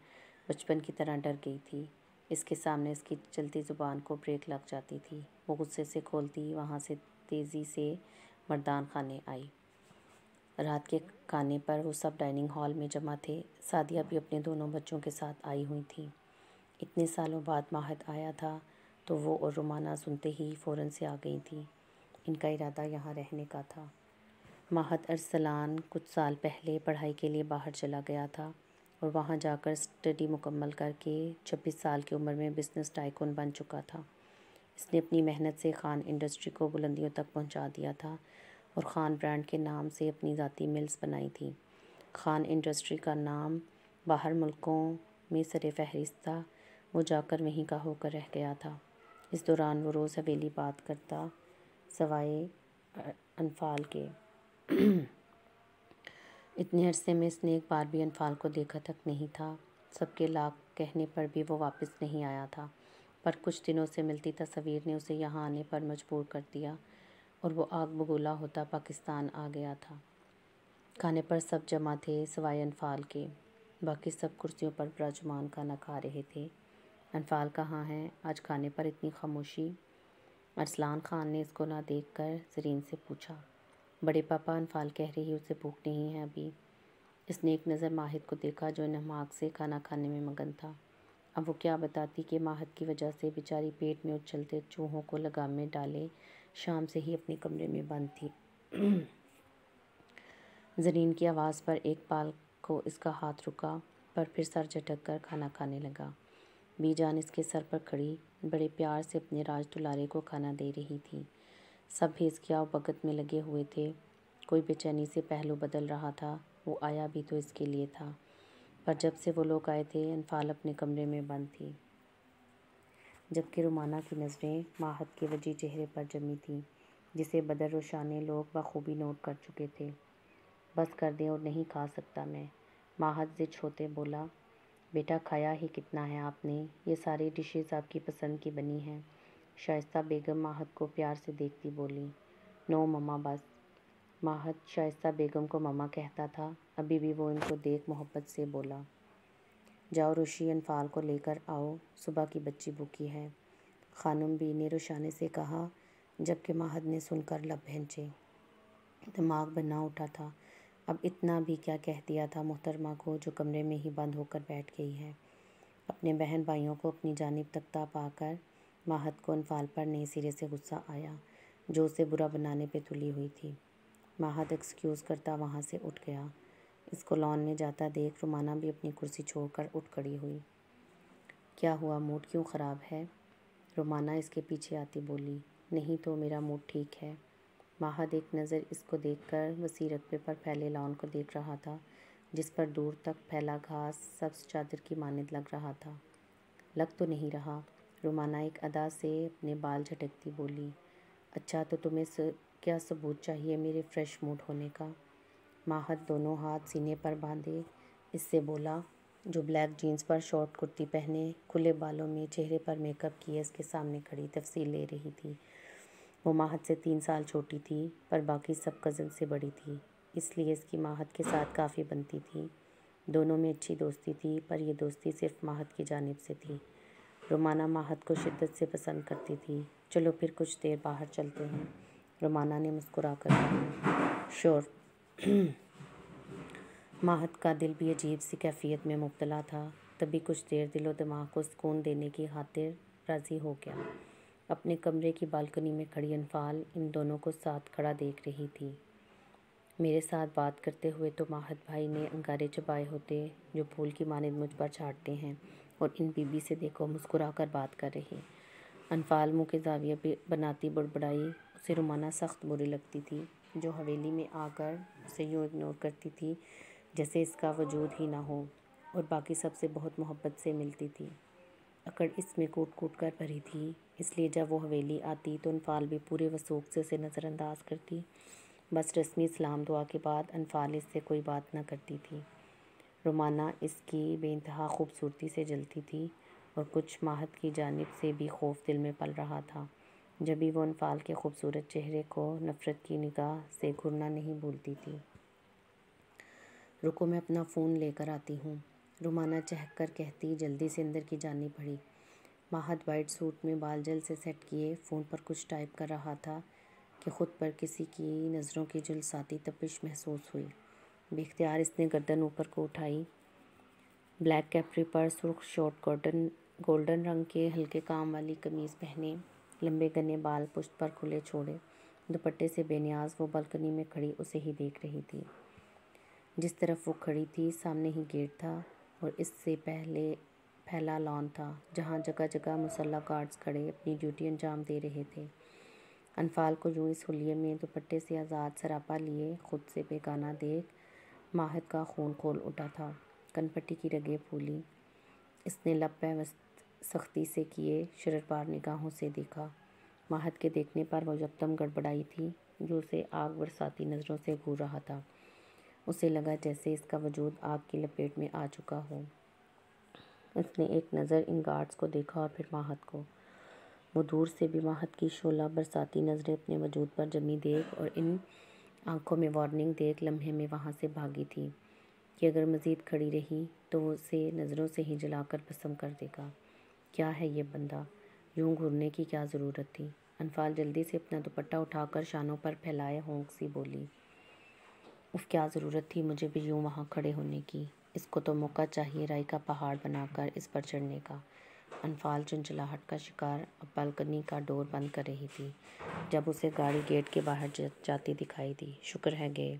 بچپن کی طرح ڈر گئی تھی۔ اس کے سامنے اس کی چلتی زبان کو بریک لگ جاتی تھی۔ وہ غصے سے کھولتی وہاں سے تیزی سے مردان خانے آئی۔ رات کے کھانے پر وہ سب ڈائننگ ہال میں جمع تھے۔ سعدیہ بھی اپنے دونوں بچوں کے ساتھ آئی ہوئی تھیں۔ اتنے سالوں بعد ماہد آیا تھا تو وہ اور رومانہ سنتے ہی فوراً سے آ گئی تھیں۔ ان کا ارادہ یہاں رہنے کا تھا۔ ماہد ارسلان کچھ سال پہلے پڑھائی کے لیے باہر چلا گیا تھا اور وہاں جا کر اسٹڈی مکمل کر کے 26 سال کی عمر میں بزنس ٹائکون بن چکا تھا۔ اس نے اپنی محنت سے خان انڈسٹری کو بلندیوں تک پہنچا دیا تھا اور خان برانڈ کے نام سے اپنی ذاتی ملز بنائی تھیں۔ خان انڈسٹری کا نام باہر ملکوں میں سر فہرست تھا۔ وہ جا کر وہیں کا ہو کر رہ گیا تھا۔ اس دوران وہ روز حویلی بات کرتا، سوائے انفال کے۔ اتنے عرصے میں اس نے ایک بار بھی انفال کو دیکھا تک نہیں تھا۔ سب کے لاکھ کہنے پر بھی وہ واپس نہیں آیا تھا، پر کچھ دنوں سے ملتی تصاویر نے اسے یہاں آنے پر مجبور کر دیا اور وہ آگ بگولا ہوتا پاکستان آ گیا تھا۔ کھانے پر سب جمع تھے سوائے انفال کے۔ باقی سب کرسیوں پر براجمان کھانا کھا رہے تھے۔ انفال کہاں ہے؟ آج کھانے پر اتنی خاموشی؟ ارسلان خان نے اس کو نہ دیکھ کر زرین سے پوچھا۔ بڑے پاپا، انفال کہہ رہی اسے بھوک نہیں ہے ابھی۔ اس نے ایک نظر ماہد کو دیکھا جو نماک سے کھانا کھانے میں مگن تھا۔ اب وہ کیا بتاتی کہ ماہد کی وجہ سے بیچاری پیٹ میں اچھلتے چوہوں کو لگام میں ڈالے شام سے ہی اپنے کمرے میں بند تھی۔ زرین کی آواز پر ایک پال کو اس کا ہاتھ رکا، پر پھر سر جھٹک کر کھانا کھانے لگا۔ بی جان اس کے سر پر کھڑی بڑے پیار سے اپنے راج دلارے کو کھانا دے رہی تھی۔ سب ہیسکیاں و بھگت میں لگے ہوئے تھے۔ کوئی بے چینی سے پہلو بدل رہا تھا۔ وہ آیا بھی تو اس کے لیے تھا، پر جب سے وہ لوگ آئے تھے انفال اپنے کمرے میں بند تھی، جبکہ رومانہ کی نظریں ماہد کے وجیح چہرے پر جمی تھیں جسے بدر روشانے لوگ بخوبی نوٹ کر چکے تھے۔ بس کر دیں اور نہیں کھا سکتا میں، ماہد ضد ہوتے بولا۔ بیٹا کھایا ہی کتنا ہے آپ نے؟ یہ ساری ڈشز آپ کی پسند کی بنی ہیں۔ شائستہ بیگم ماہد کو پیار سے دیکھتی بولی۔ نو مما بس۔ ماہد شائستہ بیگم کو مما کہتا تھا، ابھی بھی وہ ان کو دیکھ محبت سے بولا۔ جاؤ روشی انفال کو لے کر آؤ، صبح کی بچی بھوکی ہے۔ خانم بی نے روشانے سے کہا، جبکہ ماہد نے سن کر لب بھینچے۔ دماغ بنا اٹھا تھا، اب اتنا بھی کیا کہہ دیا تھا محترمہ کو جو کمرے میں ہی بند ہو کر بیٹھ گئی ہے۔ اپنے بہن بھائیوں کو اپنی جانب تکتا پا کر ماہد کو انفال پر نئے سرے سے غصہ آیا جو اسے برا بنانے پہ تلی ہوئی تھی۔ ماہد ایکسکیوز کرتا وہاں سے اٹھ گیا۔ اس کو لان میں جاتا دیکھ رومانہ بھی اپنی کرسی چھوڑ کر اٹھ کھڑی ہوئی۔ کیا ہوا، موڈ کیوں خراب ہے؟ رومانہ اس کے پیچھے آتی بولی۔ نہیں تو میرا موڈ ٹھیک ہے۔ ماہد ایک نظر اس کو دیکھ کر وسیع رقبے پر پھیلے لان کو دیکھ رہا تھا جس پر دور تک پھیلا گھاس سبز چادر کی مانند لگ رہا تھا۔ لگ تو نہیں رہا، رومانہ ایک ادا سے اپنے بال جھٹکتی بولی۔ اچھا تو تمہیں کیا ثبوت چاہیے میرے فریش موڈ ہونے کا؟ ماہد دونوں ہاتھ سینے پر باندھے اس سے بولا جو بلیک جینز پر شارٹ کرتی پہنے کھلے بالوں میں چہرے پر میک اپ کیے اس کے سامنے کھڑی تفصیل لے رہی تھی۔ وہ ماہد سے 3 سال چھوٹی تھی پر باقی سب کزن سے بڑی تھی، اس لیے اس کی ماہد کے ساتھ کافی بنتی تھی۔ دونوں میں اچھی دوستی تھی پر یہ دوستی صرف ماہد کی جانب سے تھی۔ رومانہ ماہد کو شدت سے پسند کرتی تھی۔ چلو پھر کچھ دیر باہر چلتے ہیں، رومانہ نے مسکرا کر کہا۔ شور۔ ماہد کا دل بھی عجیب سی کیفیت میں مبتلا تھا، تبھی کچھ دیر دل و دماغ کو سکون دینے کی خاطر راضی ہو گیا۔ اپنے کمرے کی بالکنی میں کھڑی انفال ان دونوں کو ساتھ کھڑا دیکھ رہی تھی۔ میرے ساتھ بات کرتے ہوئے تو ماہد بھائی نے انگارے چبائے ہوتے جو پھول کی مانند مجھ پر چھاٹتے ہیں، اور ان بی بی سے دیکھو مسکرا کر بات کر رہی۔ انفال منہ کے زاویے بناتی بڑبڑائی۔ اسے رومانہ سخت بری لگتی تھی جو حویلی میں آ کر اسے یوں اگنور کرتی تھی جیسے اس کا وجود ہی نہ ہو، اور باقی سب سے بہت محبت سے ملتی تھی۔ اکڑ اس میں کوٹ کوٹ کر بھری تھی، اس لیے جب وہ حویلی آتی تو انفال بھی پورے وثوق سے اسے نظر انداز کرتی۔ بس رسمی سلام دعا کے بعد انفال اس سے کوئی بات نہ کرتی تھی۔ رومانہ اس کی بے انتہا خوبصورتی سے جلتی تھی اور کچھ ماہد کی جانب سے بھی خوف دل میں پل رہا تھا، جبھی وہ انفال کے خوبصورت چہرے کو نفرت کی نگاہ سے گھورنا نہیں بھولتی تھی۔ رکو میں اپنا فون لے کر آتی ہوں، رومانہ چہک کر کہتی جلدی سے اندر کی جانب بڑھی۔ ماہد وائٹ سوٹ میں بال جل سے سیٹ کیے فون پر کچھ ٹائپ کر رہا تھا کہ خود پر کسی کی نظروں کی جلساتی تپش محسوس ہوئی۔ بے اختیار اس نے گردن اوپر کو اٹھائی۔ بلیک کیپری پر سرخ شارٹ گولڈن رنگ کے ہلکے کام والی قمیض پہنے، لمبے گھنے بال پشت پر کھلے چھوڑے، دوپٹے سے بے نیاز وہ بالکنی میں کھڑی اسے ہی دیکھ رہی تھی۔ جس طرف وہ کھڑی تھی سامنے ہی گیٹ تھا اور اس سے پہلے پھیلا لان تھا جہاں جگہ جگہ مسلح گارڈز کھڑے اپنی ڈیوٹی انجام دے رہے تھے۔ انفال کو یوں اس حلیے میں دوپٹے سے آزاد سراپا لیے خود سے بیگانہ دیکھ ماہد کا خون کھول اٹھا تھا۔ کنپٹی کی رگیں پھولی۔ اس نے لب پیوست سختی سے کیے شرربار نگاہوں سے دیکھا۔ ماہد کے دیکھنے پر وہ یکدم گڑبڑائی تھی جو اسے آگ برساتی نظروں سے گھور رہا تھا۔ اسے لگا جیسے اس کا وجود آگ کی لپیٹ میں آ چکا ہو۔ اس نے ایک نظر ان گارڈز کو دیکھا اور پھر ماہد کو۔ وہ دور سے بھی ماہد کی شعلہ برساتی نظریں اپنے وجود پر جمی دیکھ اور ان آنکھوں میں وارننگ دیکھ لمحے میں وہاں سے بھاگی تھی کہ اگر مزید کھڑی رہی تو وہ اسے نظروں سے ہی جلا کر بھسم کر دے گا۔ کیا ہے یہ بندہ؟ یوں گھورنے کی کیا ضرورت تھی؟ انفال جلدی سے اپنا دوپٹہ اٹھا کر شانوں پر پھیلائے ہونک سی بولی۔ اف کیا ضرورت تھی مجھے بھی یوں وہاں کھڑے ہونے کی، اس کو تو موقع چاہیے رائی کا پہاڑ بنا کر اس پر چڑھنے کا۔ انفال چنچلاہٹ کا شکار اب بالکنی کا ڈور بند کر رہی تھی جب اسے گاڑی گیٹ کے باہر جاتی دکھائی دی۔ شکر ہے گئے،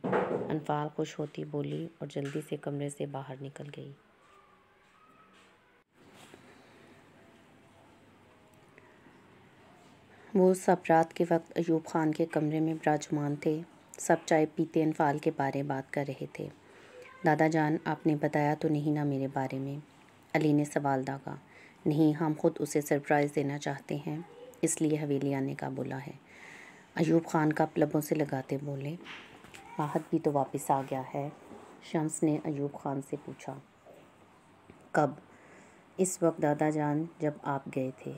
انفال خوش ہوتی بولی اور جلدی سے کمرے سے باہر نکل گئی۔ وہ سب رات کے وقت ایوب خان کے کمرے میں براجمان تھے۔ سب چائے پیتے انفال کے بارے بات کر رہے تھے۔ دادا جان، آپ نے بتایا تو نہیں نا میرے بارے میں؟ علی نے سوال داغا۔ نہیں، ہم خود اسے سرپرائز دینا چاہتے ہیں، اس لیے حویلی آنے کا بولا ہے، ایوب خان کپ لبوں سے لگاتے بولے۔ ماہد بھی تو واپس آ گیا ہے؟ شمس نے ایوب خان سے پوچھا۔ کب؟ اس وقت دادا جان جب آپ گئے تھے۔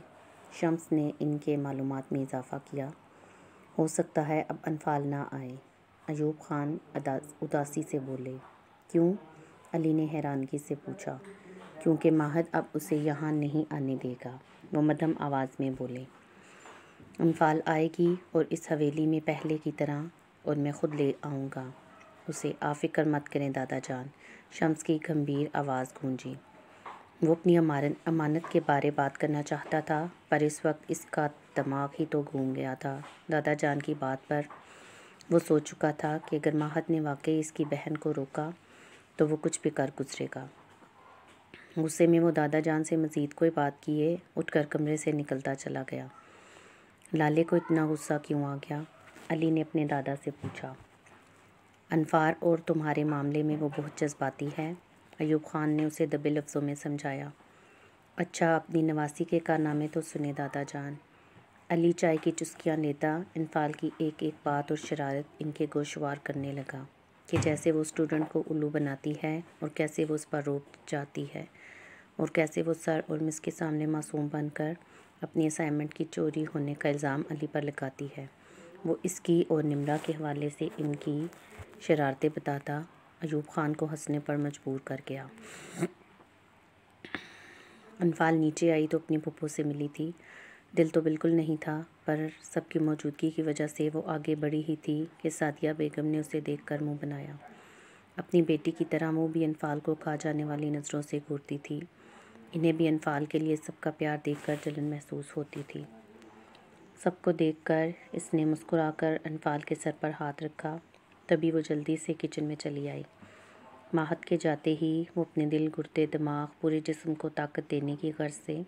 شمس نے ان کے معلومات میں اضافہ کیا۔ ہو سکتا ہے اب انفال نہ آئے، ایوب خان اداسی سے بولے۔ کیوں؟ علی نے حیرانگی سے پوچھا۔ کیونکہ ماہد اب اسے یہاں نہیں آنے دے گا، وہ مدھم آواز میں بولے۔ انفال آئے گی اور اس حویلی میں پہلے کی طرح، اور میں خود لے آؤں گا اسے۔ آپ فکر مت کریں دادا جان، شمس کی گمبھیر آواز گونجی۔ وہ اپنی امانت کے بارے بات کرنا چاہتا تھا، پر اس وقت اس کا دماغ ہی تو گھوم گیا تھا دادا جان کی بات پر۔ وہ سوچ چکا تھا کہ اگر ماہد نے واقعی اس کی بہن کو روکا تو وہ کچھ بھی کر گزرے گا۔ غصے میں وہ دادا جان سے مزید کوئی بات کیے اٹھ کر کمرے سے نکلتا چلا گیا۔ لالے کو اتنا غصہ کیوں آ گیا؟ علی نے اپنے دادا سے پوچھا۔ انفال اور تمہارے معاملے میں وہ بہت جذباتی ہے، ایوب خان نے اسے دبے لفظوں میں سمجھایا۔ اچھا، اپنی نواسی کے کارنامے تو سنے دادا جان۔ علی چائے کی چسکیاں لیتا انفال کی ایک ایک بات اور شرارت ان کے گوشوار کرنے لگا، کہ جیسے وہ اسٹوڈنٹ کو الو بناتی ہے اور کیسے وہ اس پر روک جاتی ہے، اور کیسے وہ سر اور مس کے سامنے معصوم بن کر اپنی اسائنمنٹ کی چوری ہونے کا الزام علی پر لگاتی ہے۔ وہ اس کی اور نمرہ کے حوالے سے ان کی شرارتیں بتاتا ایوب خان کو ہنسنے پر مجبور کر گیا۔ انفال نیچے آئی تو اپنی پھپھو سے ملی تھی۔ دل تو بالکل نہیں تھا، پر سب کی موجودگی کی وجہ سے وہ آگے بڑھی ہی تھی کہ سعدیہ بیگم نے اسے دیکھ کر منہ بنایا۔ اپنی بیٹی کی طرح وہ بھی انفال کو کھا جانے والی نظروں سے گھورتی تھی۔ انہیں بھی انفال کے لیے سب کا پیار دیکھ کر جلن محسوس ہوتی تھی۔ سب کو دیکھ کر اس نے مسکرا کر انفال کے سر پر ہاتھ رکھا، تبھی وہ جلدی سے کچن میں چلی آئی۔ ماہد کے جاتے ہی وہ اپنے دل، گردے، دماغ، پورے جسم کو طاقت دینے کی غرض سے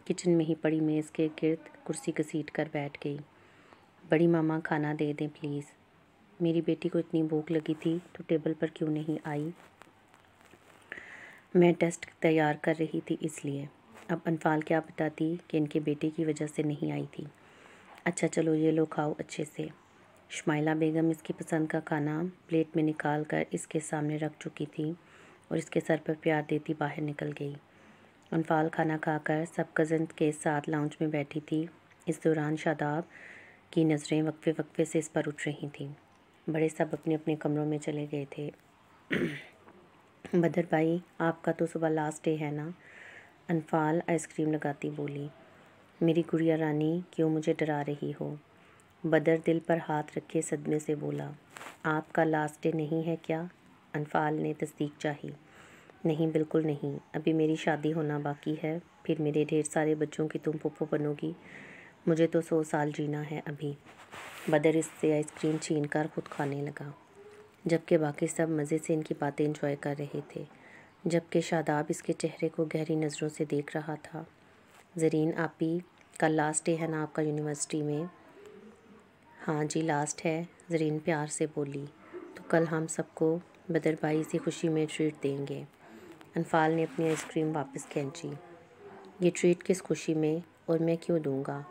کچن میں ہی پڑی میز کے گرد کرسی گھسیٹ کر بیٹھ گئی۔ بڑی ماما کھانا دے دیں پلیز۔ میری بیٹی کو اتنی بھوک لگی تھی تو ٹیبل پر کیوں نہیں آئی؟ میں ٹیسٹ تیار کر رہی تھی اس لیے۔ اب انفال کیا بتاتی کہ ان کے بیٹے کی وجہ سے نہیں آئی تھی۔ اچھا چلو یہ لو کھاؤ اچھے سے۔ شمائلہ بیگم اس کی پسند کا کھانا پلیٹ میں نکال کر اس کے سامنے رکھ چکی تھی اور اس کے سر پر پیار دیتی باہر نکل گئی۔ انفال کھانا کھا کر سب کزنز کے ساتھ لاؤنج میں بیٹھی تھی۔ اس دوران شاداب کی نظریں وقفے وقفے سے اس پر اٹھ رہی تھیں۔ بڑے سب اپنے اپنے کمروں میں چلے گئے تھے۔ بدر بھائی، آپ کا تو صبح لاسٹ ڈے ہے نا؟ انفال آئس کریم لگاتی بولی۔ میری گڑیا رانی، کیوں مجھے ڈرا رہی ہو؟ بدر دل پر ہاتھ رکھے صدمے سے بولا۔ آپ کا لاسٹ ڈے نہیں ہے کیا؟ انفال نے تصدیق چاہی۔ نہیں، بالکل نہیں، ابھی میری شادی ہونا باقی ہے، پھر میرے ڈھیر سارے بچوں کی تم پھپھو بنو گی، مجھے تو 100 سال جینا ہے ابھی۔ بدر اس سے آئس کریم چھین کر خود کھانے لگا، جبکہ باقی سب مزے سے ان کی باتیں انجوائے کر رہے تھے، جبکہ شاداب اس کے چہرے کو گہری نظروں سے دیکھ رہا تھا۔ زرین آپی، کل لاسٹ ڈے ہے نا آپ کا یونیورسٹی میں؟ ہاں جی لاسٹ ہے، زرین پیار سے بولی۔ تو کل ہم سب کو بدر بھائی اسی خوشی میں ٹریٹ دیں گے۔ انفال نے اپنی آئس کریم واپس کھینچی۔ یہ ٹریٹ کس خوشی میں، اور میں کیوں دوں گا؟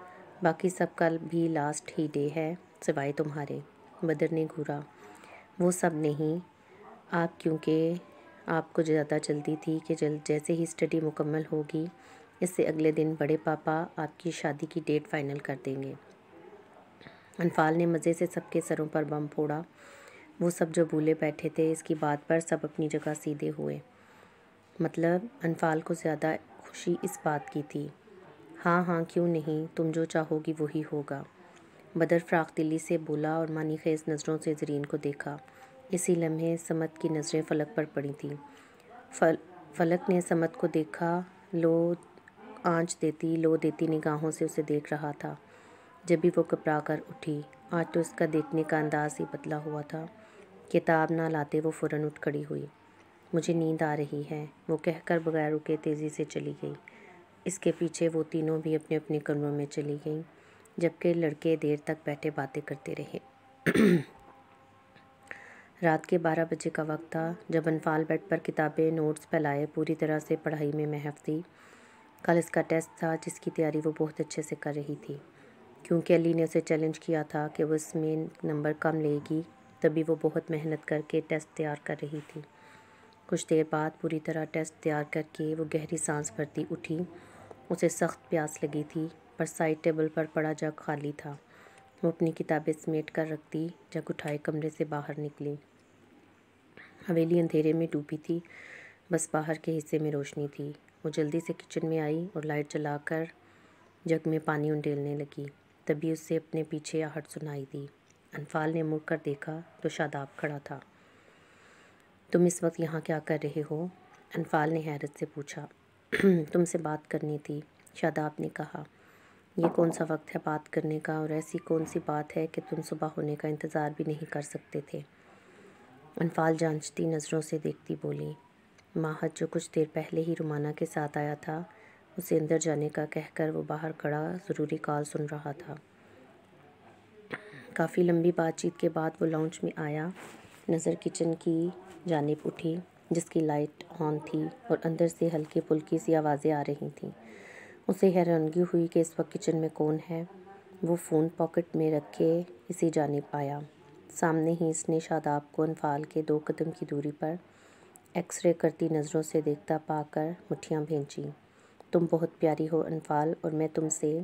باقی سب کل بھی لاسٹ ہی ڈے ہے سوائے تمہارے۔ بدر نے گھورا۔ وہ سب نہیں، آپ، کیونکہ آپ کو زیادہ جلدی تھی کہ جیسے ہی اسٹڈی مکمل ہوگی اس سے اگلے دن بڑے پاپا آپ کی شادی کی ڈیٹ فائنل کر دیں گے۔ انفال نے مزے سے سب کے سروں پر بم پھوڑا۔ وہ سب جو بھولے بیٹھے تھے اس کی بات پر سب اپنی جگہ سیدھے ہوئے۔ مطلب انفال کو زیادہ خوشی اس بات کی تھی۔ ہاں ہاں کیوں نہیں، تم جو چاہو گی وہی ہوگا۔ بدر فراخ دلی سے بولا اور معنی خیز نظروں سے زرین کو دیکھا۔ اسی لمحے سمت کی نظریں فلک پر پڑی تھیں۔ فلک نے سمت کو دیکھا، لو دیتی نگاہوں سے اسے دیکھ رہا تھا۔ جب بھی وہ گھبرا کر اٹھی، آج تو اس کا دیکھنے کا انداز ہی بدلا ہوا تھا۔ کتاب نہ لاتے وہ فوراً اٹھ کھڑی ہوئی۔ مجھے نیند آ رہی ہے، وہ کہہ کر بغیر رکے تیزی سے چلی گئی۔ اس کے پیچھے وہ تینوں بھی اپنے اپنے کمروں میں چلی گئیں، جبکہ لڑکے دیر تک بیٹھے باتیں کرتے رہے۔ رات کے 12 بجے کا وقت تھا جب انفال بیڈ پر کتابیں نوٹس پھیلائے پوری طرح سے پڑھائی میں محو تھی۔ کل اس کا ٹیسٹ تھا جس کی تیاری وہ بہت اچھے سے کر رہی تھی، کیونکہ علی نے اسے چیلنج کیا تھا کہ وہ اس میں نمبر کم لے گی، تبھی وہ بہت محنت کر کے ٹیسٹ تیار کر رہی تھی۔ کچھ دیر بعد پوری طرح ٹیسٹ تیار کر کے وہ گہری سانس بھرتی اٹھی۔ اسے سخت پیاس لگی تھی، پر سائڈ ٹیبل پر پڑا جگ خالی تھا۔ وہ اپنی کتابیں سمیٹ کر رکھتی، جگ اٹھائے کمرے سے باہر نکلی۔ حویلی اندھیرے میں ڈوبی تھی، بس باہر کے حصے میں روشنی تھی۔ وہ جلدی سے کچن میں آئی اور لائٹ جلا کر جگ میں پانی انڈیلنے لگی۔ تبھی اسے اپنے پیچھے آہٹ سنائی دی۔ انفال نے مڑ کر دیکھا تو شاداب کھڑا تھا۔ تم اس وقت یہاں کیا کر رہے ہو؟ انفال نے حیرت سے پوچھا۔ تم سے بات کرنی تھی، شاداب نے کہا۔ یہ کون سا وقت ہے بات کرنے کا، اور ایسی کون سی بات ہے کہ تم صبح ہونے کا انتظار بھی نہیں کر سکتے تھے؟ انفال جانچتی نظروں سے دیکھتی بولی۔ ماہد جو کچھ دیر پہلے ہی رومانہ کے ساتھ آیا تھا، اسے اندر جانے کا کہہ کر وہ باہر کھڑا ضروری کال سن رہا تھا۔ کافی لمبی بات چیت کے بعد وہ لاؤنج میں آیا۔ نظر کچن کی جانب اٹھی، جس کی لائٹ آن تھی اور اندر سے ہلکی پھلکی سی آوازیں آ رہی تھیں۔ اسے حیرانگی ہوئی کہ اس وقت کچن میں کون ہے۔ وہ فون پاکٹ میں رکھے اسی جانب آیا۔ سامنے ہی اس نے شاداب کو انفال کے 2 قدم کی دوری پر ایکس رے کرتی نظروں سے دیکھتا پا کر مٹھیاں بھینچیں۔ تم بہت پیاری ہو انفال، اور میں تم سے…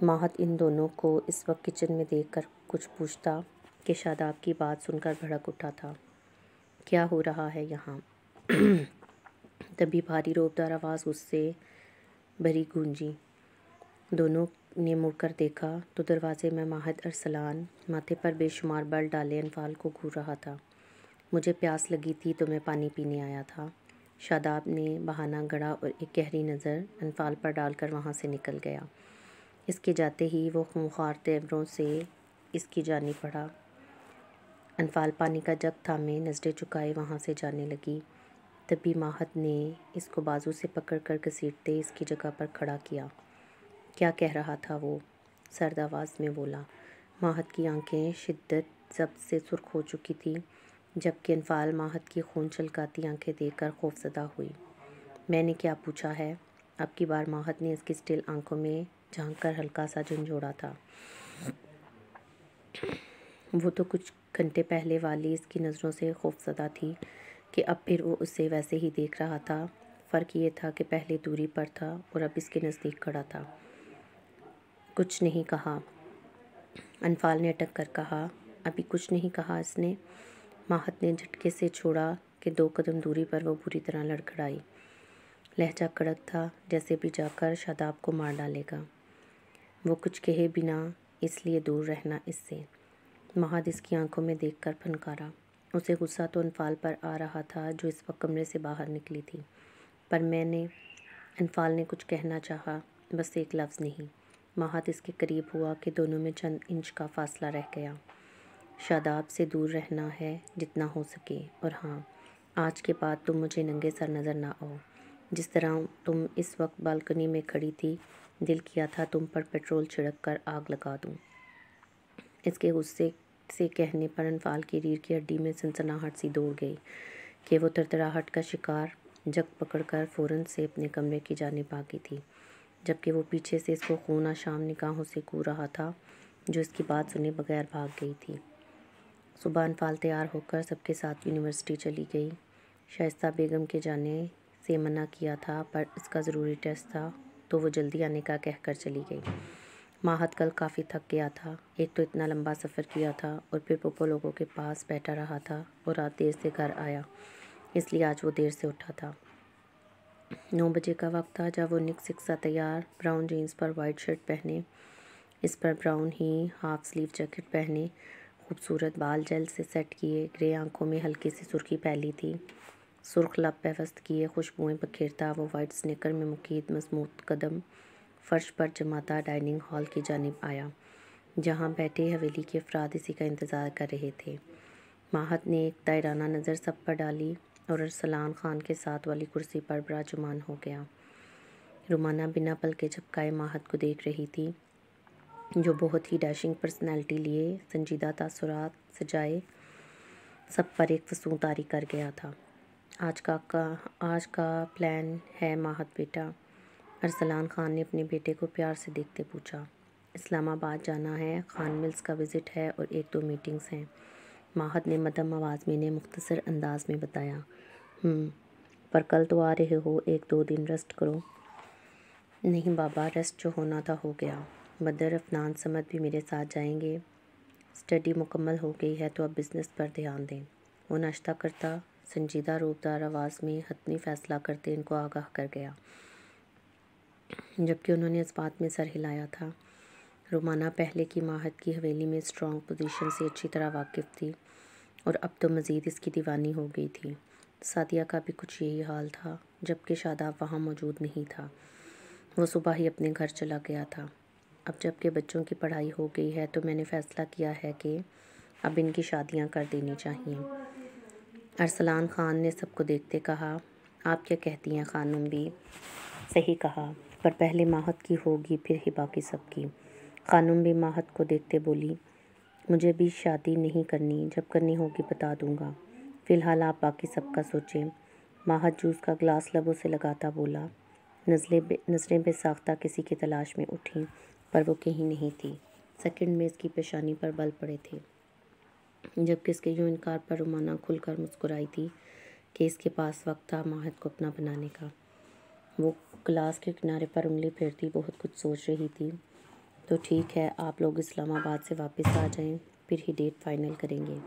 ماہد ان دونوں کو اس وقت کچن میں دیکھ کر کچھ پوچھتا کہ شاداب کی بات سن کر بھڑک اٹھا تھا۔ کیا ہو رہا ہے یہاں؟ تبھی بھاری رعبدار آواز غصے بھری گونجی۔ دونوں نے مڑ کر دیکھا تو دروازے میں ماہد ارسلان ماتھے پر بے شمار بل ڈالے انفال کو گھور رہا تھا۔ مجھے پیاس لگی تھی تو میں پانی پینے آیا تھا، شاداب نے بہانہ گڑھا اور ایک گہری نظر انفال پر ڈال کر وہاں سے نکل گیا۔ اس کے جاتے ہی وہ خونخوار تیوروں سے اس کی جانب بڑھا۔ انفال پانی کا جگ تھامے نظریں چکائے وہاں سے جانے لگی۔ تبھی ماہد نے اس کو بازو سے پکڑ کر گھسیٹتے اس کی جگہ پر کھڑا کیا۔ کیا کہہ رہا تھا وہ؟ سرد آواز میں بولا۔ ماہد کی آنکھیں شدت ضبط سے سرخ ہو چکی تھیں، جبکہ انفال ماہد کی خون چھلکاتی آنکھیں دیکھ کر خوفزدہ ہوئی۔ میں نے کیا پوچھا ہے؟ اب کی بار ماہد نے اس کی سٹل آنکھوں میں جھانک کر ہلکا سا جھنجھوڑا تھا۔ وہ تو کچھ گھنٹے پہلے والی اس کی نظروں سے خوفزدہ تھی کہ اب پھر وہ اسے ویسے ہی دیکھ رہا تھا۔ فرق یہ تھا کہ پہلے دوری پر تھا اور اب اس کے نزدیک کھڑا تھا۔ کچھ نہیں کہا، انفال نے اٹک کر کہا۔ ابھی کچھ نہیں کہا اس نے؟ ماہد نے جھٹکے سے چھوڑا کہ 2 قدم دوری پر وہ بری طرح لڑکھڑائی۔ لہجہ کڑک تھا، جیسے بھی جا کر شاداب کو مار ڈالے گا۔ وہ کچھ کہے بنا اس لیے دور رہنا اس سے۔ ماہد اس کی آنکھوں میں دیکھ کر پھنکارا۔ اسے غصہ تو انفال پر آ رہا تھا جو اس وقت کمرے سے باہر نکلی تھی، پر میں نے… انفال نے کچھ کہنا چاہا، بس ایک لفظ نہیں۔ ماہد اس کے قریب ہوا کہ دونوں میں چند انچ کا فاصلہ رہ گیا۔ شاداب سے دور رہنا ہے جتنا ہو سکے، اور ہاں، آج کے بعد تم مجھے ننگے سر نظر نہ آؤ۔ جس طرح تم اس وقت بالکنی میں کھڑی تھی، دل کیا تھا تم پر پیٹرول چھڑک کر آگ لگا دوں۔ اس کے غصے سے کہنے پر انفال کی ریڑھ کی ہڈی میں سنسناہٹ سی دوڑ گئی کہ وہ تھرتھراہٹ کا شکار جگ پکڑ کر فوراً سے اپنے کمرے کی جانب بھاگی تھی، جبکہ وہ پیچھے سے اس کو خون آشام نگاہوں سے گھور رہا تھا جو اس کی بات سنے بغیر بھاگ گئی تھی۔ صبح انفال تیار ہو کر سب کے ساتھ یونیورسٹی چلی گئی۔ شائستہ بیگم کے جانے سے منع کیا تھا، پر اس کا ضروری ٹیسٹ تھا تو وہ جلدی آنے کا کہہ کر چلی گئی۔ ماہد کل کافی تھک گیا تھا، ایک تو اتنا لمبا سفر کیا تھا اور پھر پھپھو لوگوں کے پاس بیٹھا رہا تھا اور رات دیر سے گھر آیا، اس لیے آج وہ دیر سے اٹھا تھا۔ 9 بجے کا وقت تھا جب وہ نک سا تیار، براؤن جینس پر وائٹ شرٹ پہنے، اس پر براؤن ہی ہاف سلیو جیکٹ پہنے، خوبصورت بال جل سے سیٹ کیے، گرے آنکھوں میں ہلکی سی سرخی پھیلی تھی، سرخ لب پیوست کیے خوشبوئیں بکھیرتا وہ وائٹ سنیکر میں مقید مضبوط قدم فرش پر جماتا ڈائننگ ہال کی جانب آیا، جہاں بیٹھے حویلی کے افراد اسی کا انتظار کر رہے تھے۔ ماہد نے ایک دائرانہ نظر سب پر ڈالی اور ارسلان خان کے ساتھ والی کرسی پر براجمان ہو گیا۔ رومانہ بنا پلکے جھپکائے ماہد کو دیکھ رہی تھی، جو بہت ہی ڈیشنگ پرسنالٹی لیے سنجیدہ تاثرات سجائے سب پر ایک فسوں طاری کر گیا تھا۔ آج کا پلان ہے ماہد بیٹا؟ ارسلان خان نے اپنے بیٹے کو پیار سے دیکھتے پوچھا۔ اسلام آباد جانا ہے، خان ملز کا وزٹ ہے اور 1-2 میٹنگز ہیں، ماہد نے مدھم آواز میں نے مختصر انداز میں بتایا۔ پر کل تو آ رہے ہو، 1-2 دن ریسٹ کرو۔ نہیں بابا، ریسٹ جو ہونا تھا ہو گیا، بدر عفنان سمد بھی میرے ساتھ جائیں گے، اسٹڈی مکمل ہو گئی ہے تو اب بزنس پر دھیان دیں۔ وہ ناشتہ کرتا سنجیدہ روبدار آواز میں حتمی فیصلہ کرتے ان کو آگاہ کر گیا، جبکہ انہوں نے اس بات میں سر ہلایا تھا۔ رومانہ پہلے کی ماہد کی حویلی میں اسٹرانگ پوزیشن سے اچھی طرح واقف تھی اور اب تو مزید اس کی دیوانی ہو گئی تھی۔ سعدیہ کا بھی کچھ یہی حال تھا، جبکہ شاداب وہاں موجود نہیں تھا، وہ صبح ہی اپنے گھر چلا گیا تھا۔ اب جب کہ بچوں کی پڑھائی ہو گئی ہے تو میں نے فیصلہ کیا ہے کہ اب ان کی شادیاں کر دینی چاہئیں۔ ارسلان خان نے سب کو دیکھتے کہا، آپ کیا کہتی ہیں خانم بھی؟ صحیح کہا، پر پہلے ماہد کی ہوگی پھر ہی باقی سب کی۔ خانم بھی ماہد کو دیکھتے بولی، مجھے بھی شادی نہیں کرنی، جب کرنی ہوگی بتا دوں گا، فی الحال آپ باقی سب کا سوچیں۔ ماہد جوس کا گلاس لبوں سے لگاتا بولا۔ نظریں بے ساختہ کسی کی تلاش میں اٹھیں، پر وہ کہیں نہیں تھی۔ سیکنڈ میں اس کی پیشانی پر بل پڑے تھے، جبکہ اس کے یوں انکار پر رومانہ کھل کر مسکرائی تھی کہ اس کے پاس وقت تھا ماہد کو اپنا بنانے کا۔ وہ گلاس کے کنارے پر انگلی پھیرتی بہت کچھ سوچ رہی تھی۔ تو ٹھیک ہے، آپ لوگ اسلام آباد سے واپس آ جائیں، پھر ہی ڈیٹ فائنل کریں گے،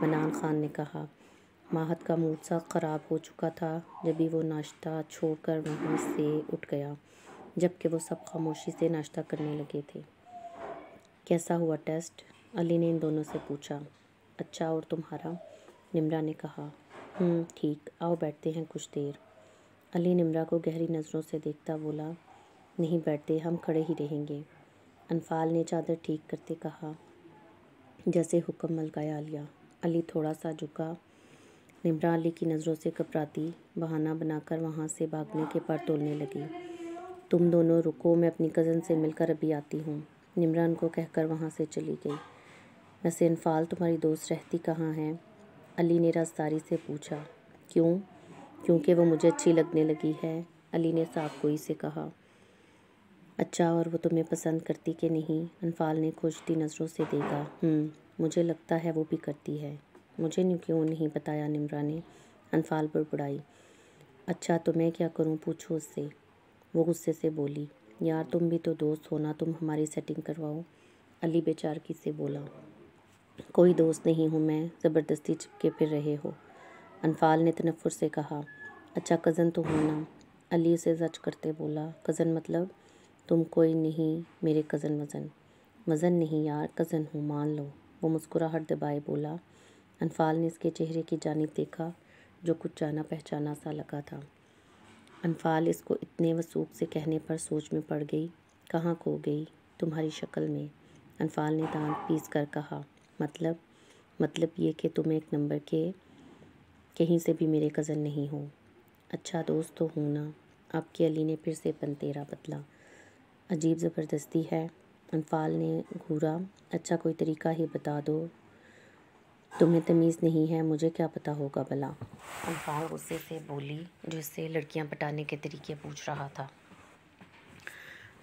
منان خان نے کہا۔ ماہد کا موڈ سا خراب ہو چکا تھا جبھی وہ ناشتہ چھوڑ کر وہیں سے اٹھ گیا، جبکہ وہ سب خاموشی سے ناشتہ کرنے لگے تھے۔ کیسا ہوا ٹیسٹ؟ علی نے ان دونوں سے پوچھا۔ اچھا، اور تمہارا؟ نمرا نے کہا۔ ٹھیک، آؤ بیٹھتے ہیں کچھ دیر۔ علی نمرا کو گہری نظروں سے دیکھتا بولا، نہیں بیٹھتے، ہم کھڑے ہی رہیں گے۔ انفال نے چادر ٹھیک کرتے کہا۔ جیسے حکم ملکہ عالیہ۔ علی تھوڑا سا جھکا۔ نمرا علی کی نظروں سے گھبراتی بہانہ بنا کر وہاں سے بھاگنے کے پر تولنے لگی۔ تم دونوں رکو، میں اپنی کزن سے مل کر ابھی آتی ہوں۔ نمرا ان کو کہہ کر وہاں سے چلی گئی۔ ویسے انفال تمہاری دوست رہتی کہاں ہے؟ علی نے رازداری سے پوچھا۔ کیوں؟ کیونکہ وہ مجھے اچھی لگنے لگی ہے، علی نے صاف گوئی سے کہا۔ اچھا، اور وہ تمہیں پسند کرتی کہ نہیں؟ انفال نے کھوجتی نظروں سے دیکھا۔ مجھے لگتا ہے وہ بھی کرتی ہے۔ مجھے کیوں نہیں بتایا؟ نمرا نے۔ انفال بڑبڑائی۔ اچھا تو میں کیا کروں، پوچھو اس سے، وہ غصے سے بولی۔ یار تم بھی تو دوست ہو نا، تم ہماری سیٹنگ کرواؤ، علی بے چارگی سے بولا۔ کوئی دوست نہیں ہوں میں، زبردستی چپکے پھر رہے ہو، انفال نے تنفر سے کہا۔ اچھا کزن تو ہو نا، علی اسے زج کرتے بولا۔ کزن مطلب؟ تم کوئی نہیں میرے کزن وزن نہیں یار، کزن ہوں مان لو، وہ مسکراہٹ دبائے بولا۔ انفال نے اس کے چہرے کی جانب دیکھا جو کچھ جانا پہچانا سا لگا تھا۔ انفال اس کو اتنے وثوق سے کہنے پر سوچ میں پڑ گئی۔ کہاں کھو گئی؟ تمہاری شکل میں، انفال نے دانت پیس کر کہا۔ مطلب یہ کہ تم ایک نمبر کے کہیں سے بھی میرے کزن نہیں ہو۔ اچھا دوست تو ہوں نا، اب کی علی نے پھر سے پنتیرا بدلا۔ عجیب زبردستی ہے، انفال نے گھورا۔ اچھا کوئی طریقہ ہی بتا دو، تمہیں تمیز نہیں ہے، مجھے کیا پتا ہوگا بھلا، انفال غصے سے بولی، جو اس سے لڑکیاں پٹانے کے طریقے پوچھ رہا تھا۔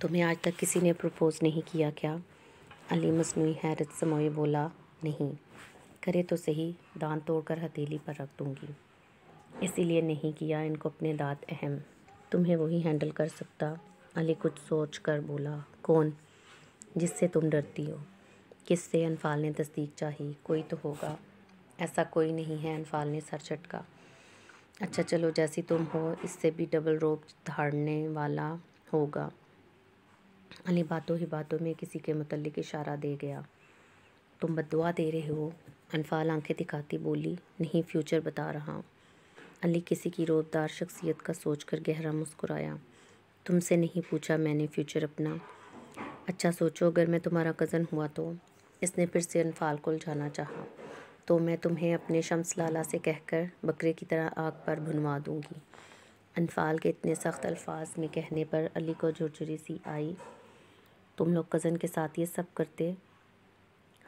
تمہیں آج تک کسی نے پروپوز نہیں کیا کیا؟ علی مصنوعی حیرت سموئے بولا۔ نہیں، کرے تو صحیح، دانت توڑ کر ہتھیلی پر رکھ دوں گی، اسی لیے نہیں کیا، ان کو اپنے دانت اہم، تمہیں وہی ہینڈل کر سکتا، علی کچھ سوچ کر بولا۔ کون؟ جس سے تم ڈرتی ہو۔ کس سے؟ انفال نے تصدیق چاہی۔ کوئی تو ہوگا۔ ایسا کوئی نہیں ہے، انفال نے سر چٹکا۔ اچھا چلو جیسی تم ہو، اس سے بھی ڈبل روپ دھاڑنے والا ہوگا، علی باتوں ہی باتوں میں کسی کے متعلق اشارہ دے گیا۔ تم بددعا دے رہے ہو؟ انفال آنکھیں دکھاتی بولی۔ نہیں، فیوچر بتا رہا ہوں۔ علی کسی کی روبدار شخصیت کا سوچ کر گہرا مسکرایا۔ تم سے نہیں پوچھا میں نے فیوچر اپنا۔ اچھا سوچو، اگر میں تمہارا کزن ہوا تو؟ اس نے پھر سے انفال کو الجھانا چاہا۔ تو میں تمہیں اپنے شمس لالا سے کہہ کر بکرے کی طرح آگ پر بھنوا دوں گی۔ انفال کے اتنے سخت الفاظ میں کہنے پر علی کو جھرجھری سی آئی۔ تم لوگ کزن کے ساتھ یہ سب کرتے؟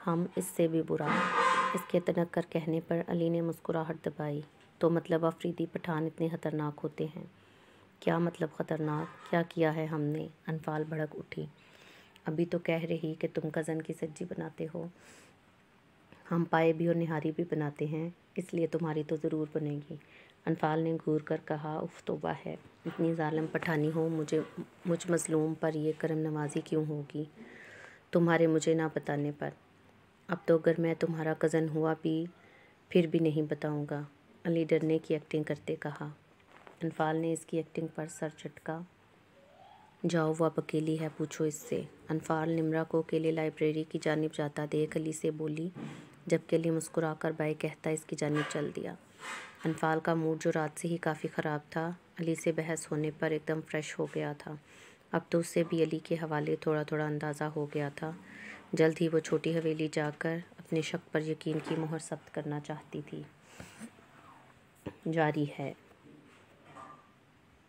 ہم اس سے بھی برا۔ اس کے تنک کر کہنے پر علی نے مسکراہٹ دبائی۔ تو مطلب افریدی پٹھان اتنے خطرناک ہوتے ہیں؟ کیا مطلب خطرناک؟ کیا کیا ہے ہم نے؟ انفال بھڑک اٹھی۔ ابھی تو کہہ رہی کہ تم کزن کی سجی بناتے ہو۔ ہم پائے بھی اور نہاری بھی بناتے ہیں، اس لیے تمہاری تو ضرور بنے گی۔ انفال نے گھور کر کہا۔ اف توبہ ہے، اتنی ظالم پٹھانی ہو، مجھ مظلوم پر یہ کرم نوازی کیوں ہوگی؟ تمہارے مجھے نہ بتانے پر۔ اب تو اگر میں تمہارا کزن ہوا بھی پھر بھی نہیں بتاؤں گا، علی ڈرنے کی ایکٹنگ کرتے کہا۔ انفال نے اس کی ایکٹنگ پر سر جھٹکا۔ جاؤ، وہ اب اکیلی ہے، پوچھو اس سے۔ انفال نمرہ کو اکیلے لائبریری کی جانب جاتا دیکھ علی سے بولی، جبکہ علی مسکرا کر بائے کہتا اس کی جانب چل دیا۔ انفال کا موڈ جو رات سے ہی کافی خراب تھا، علی سے بحث ہونے پر ایک دم فریش ہو گیا تھا۔ اب تو اسے بھی علی کے حوالے تھوڑا تھوڑا اندازہ ہو گیا تھا۔ جلد ہی وہ چھوٹی حویلی جا کر اپنے شک پر یقین کی مہر ثبت کرنا چاہتی تھی۔ جاری ہے۔